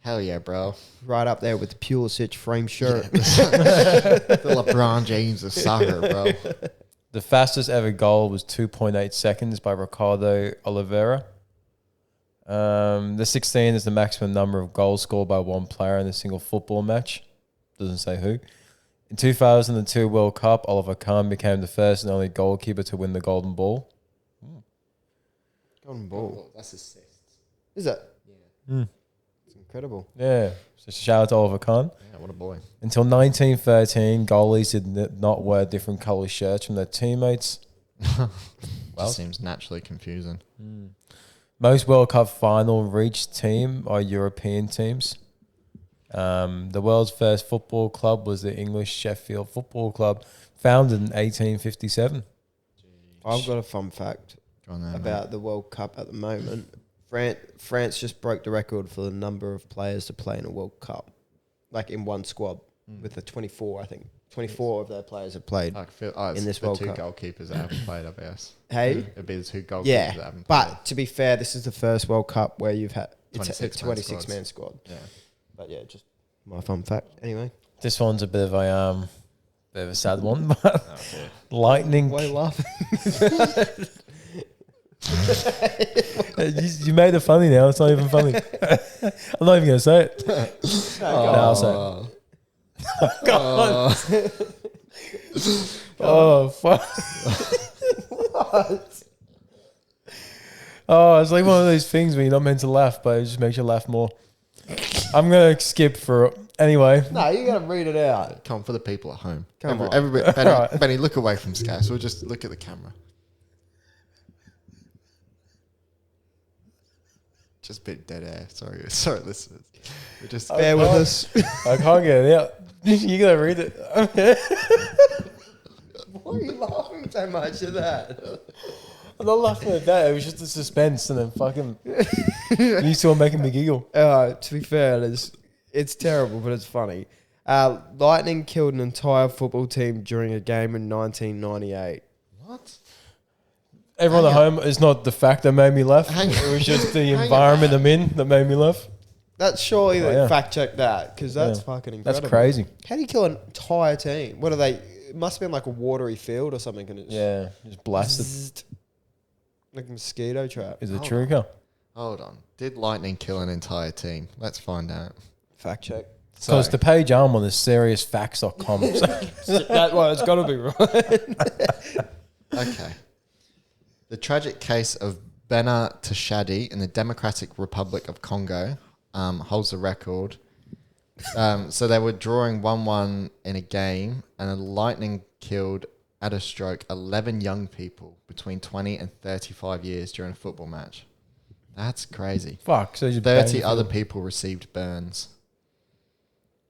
Hell yeah, bro. right up there with the Pulisic frame shirt. The LeBron James of soccer, bro. The fastest ever goal was 2.8 seconds by Ricardo Oliveira. The 16 is the maximum number of goals scored by one player in a single football match. Doesn't say who. In 2002 World Cup, Oliver Kahn became the first and only goalkeeper to win the Golden Ball. Golden ball. That's assists. Is it? Mm. It's incredible. Yeah. So shout out to Oliver Kahn. Yeah, what a boy. Until 1913, goalies did not wear different colour shirts from their teammates. Just seems naturally confusing. Most World Cup final reached team are European teams. The world's first football club was the English Sheffield Football Club, founded in 1857. I've got a fun fact Go on then, about the World Cup at the moment. France just broke the record for the number of players to play in a World Cup, like in one squad, with the 24, I think. 24 of their players have played. I feel, in this the World two Cup. goalkeepers that haven't played, I guess. Hey? It'd be the two goalkeepers Yeah, that haven't played. but to be fair, this is the first World Cup where you've had it's a 26 26-man squad. Yeah. But yeah, just my fun fact. Anyway. This one's a bit of a sad one, but Lightning. Why are you laughing? You made it funny now. It's not even funny. I'm not even going to say it. No, I'll say it. God. Oh, fuck. Oh, it's like one of those things where you're not meant to laugh, but it just makes you laugh more. I'm going to skip for it. Anyway. No, you got to read it out. Come on, for the people at home. Come on. Everybody, Benny, Right. Benny, look away from Sky. So we'll just look at the camera. Just a bit dead air. Sorry, listeners. We're just Bear with us. I can't get it out. You got to read it. Why are you laughing so much at that? I'm not laughing at that. It was just the suspense and then fucking you two are making me giggle. To be fair, It's terrible, but it's funny. Lightning killed an entire football team during a game in 1998. What? Everyone at Hang home, it's not the fact that made me laugh. Hang It was just the Hang environment I'm in that made me laugh. That's surely yeah. fact check that, because that's Yeah. fucking incredible. That's crazy. How do you kill an entire team? What are they? It must have been like a watery field or something. And it's Yeah, just blasted. Zzzt. Like a mosquito trap. Is it Hold true, on. Cal? Hold on. Did lightning kill an entire team? Let's find out. Fact check. Because the page I'm on is seriousfacts.com. Well, it's got to be right. Okay. The tragic case of Bena Tashadi in the Democratic Republic of Congo holds the record. So they were drawing 1-1 in a game, and a lightning killed at a stroke 11 young people between 20 and 35 years during a football match. That's crazy. Fuck. So 30 other people received burns.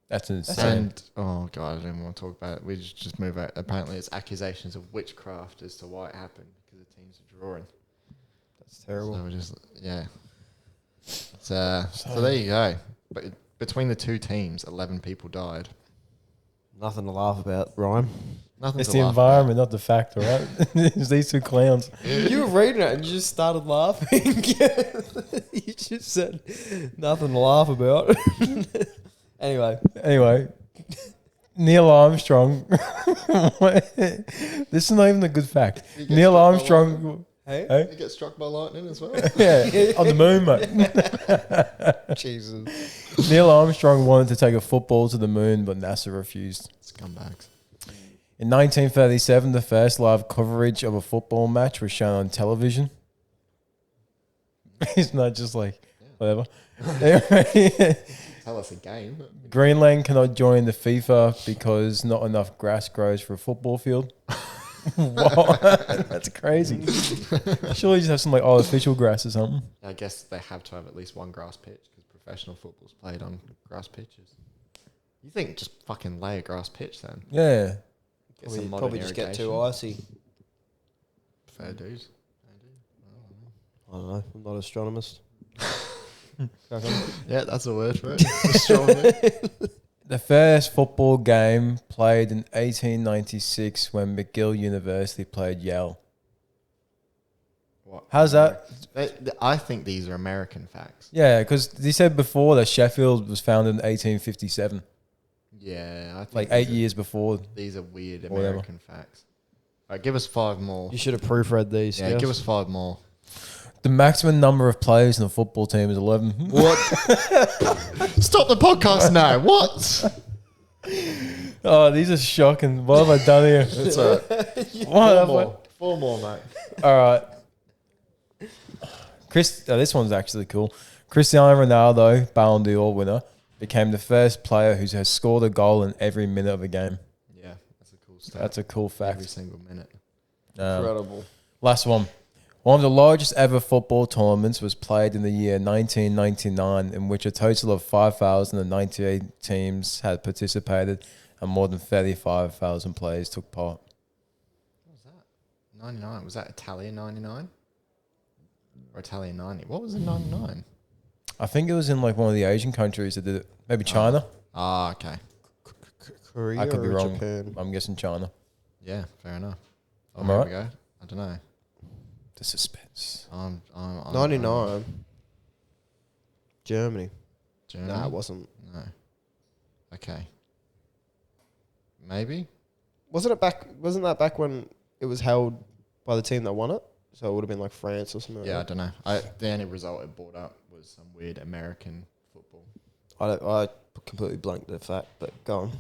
That's insane. And, oh, God, I don't want to talk about it. We just move out. Apparently, it's accusations of witchcraft as to why it happened, because the teams are drawing. That's terrible. So we're just, yeah. So there you go. But between the two teams, 11 people died. Nothing to laugh about, Ryan. Nothing It's to the laugh environment, not the fact, all right? It's these two clowns. You were reading it and you just started laughing. You just said nothing to laugh about. Anyway, Neil Armstrong. This is not even a good fact. You get Neil struck by Armstrong. Hey? Hey? You get struck by lightning as well. Yeah, on the moon, mate. Jesus. Neil Armstrong wanted to take a football to the moon, but NASA refused. Scumbags. In 1937, the first live coverage of a football match was shown on television. It's not just like, whatever. Tell us a game. Greenland cannot join the FIFA because not enough grass grows for a football field. Wow, that's crazy. Surely you just have some like artificial grass or something. I guess they have to have at least one grass pitch because professional football's played on grass pitches. You think just fucking lay a grass pitch then? Yeah. Get some modern Probably just get too irrigation. icy. Fair dues. I don't know. I'm not an astronomist. Yeah, that's a word for it. Astronomy. The first football game played in 1896 when McGill University played Yale. What? How's that? I think these are American facts. Yeah, because they said before that Sheffield was founded in 1857, Yeah, I think like these 8 years before. These are weird Whatever. American facts. All right, give us 5 more. You should have proofread these. Yeah, give us 5 more. The maximum number of players in a football team is 11. What? Stop the podcast now. What? Oh, these are shocking. What have I done here? It's a What have I- 4 more, mate. All right. This one's actually cool. Cristiano Ronaldo, Ballon d'Or winner, became the first player who has scored a goal in every minute of a game. Yeah, that's a cool stat. That's a cool Every fact. single minute. Incredible. Last one. One of the largest ever football tournaments was played in the year 1999, in which a total of 5,098 teams had participated and more than 35,000 players took part. What was that? 99. Was that Italian 99? Or Italian 90? What was the 99? I think it was in like one of the Asian countries that did it. Maybe China. Ah, okay. Korea I could be or wrong. Japan? I'm guessing China. Yeah, fair enough. Oh, Am here I we go. I don't know. The suspense. I'm 99. Germany. Germany? Nah, it wasn't. No. Okay. Maybe? Wasn't that back when it was held by the team that won it? So it would have been like France or something. Yeah, I like don't know. The only result it brought up was some weird American football. that. I completely blanked the fact, but go on.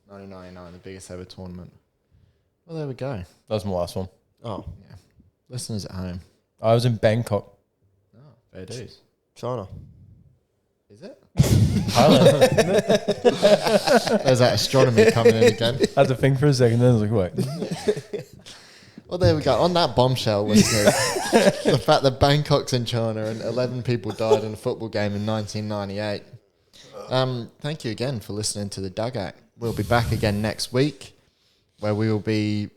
1999, the biggest ever tournament. Well, there we go. That was my last one. Oh, Yeah. Listeners at home. I was in Bangkok. Oh, fair dues. China. Is it? Thailand. There's that astronomy coming in again. I had to think for a second, then I was like, wait. Well, there we go. On that bombshell, listeners, the fact that Bangkok's in China and 11 people died in a football game in 1998. Thank you again for listening to the Dugout. We'll be back again next week, where we will be.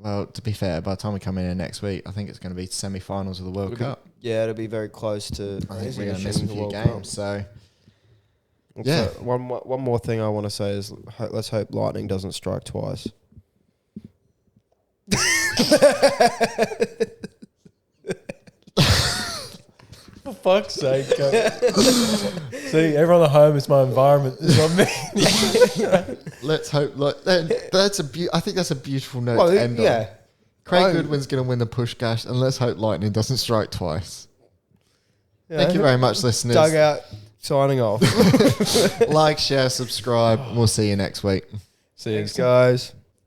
Well, to be fair, by the time we come in here next week, I think it's going to be semi-finals of the World Cup. Yeah, it'll be very close to. I think we're going to finishing miss a the few World games. Cup. So, Yeah. One more thing I want to say is let's hope lightning doesn't strike twice. For fuck's sake. See, everyone at home is my environment. Is not me. Let's hope. Like, I think that's a beautiful note Well, to end on. yeah. Craig Goodwin's going to win the push gash, and let's hope lightning doesn't strike twice. Yeah. Thank you very much, listeners. Dugout signing off. Like, share, subscribe. We'll see you next week. See you. Thanks, guys.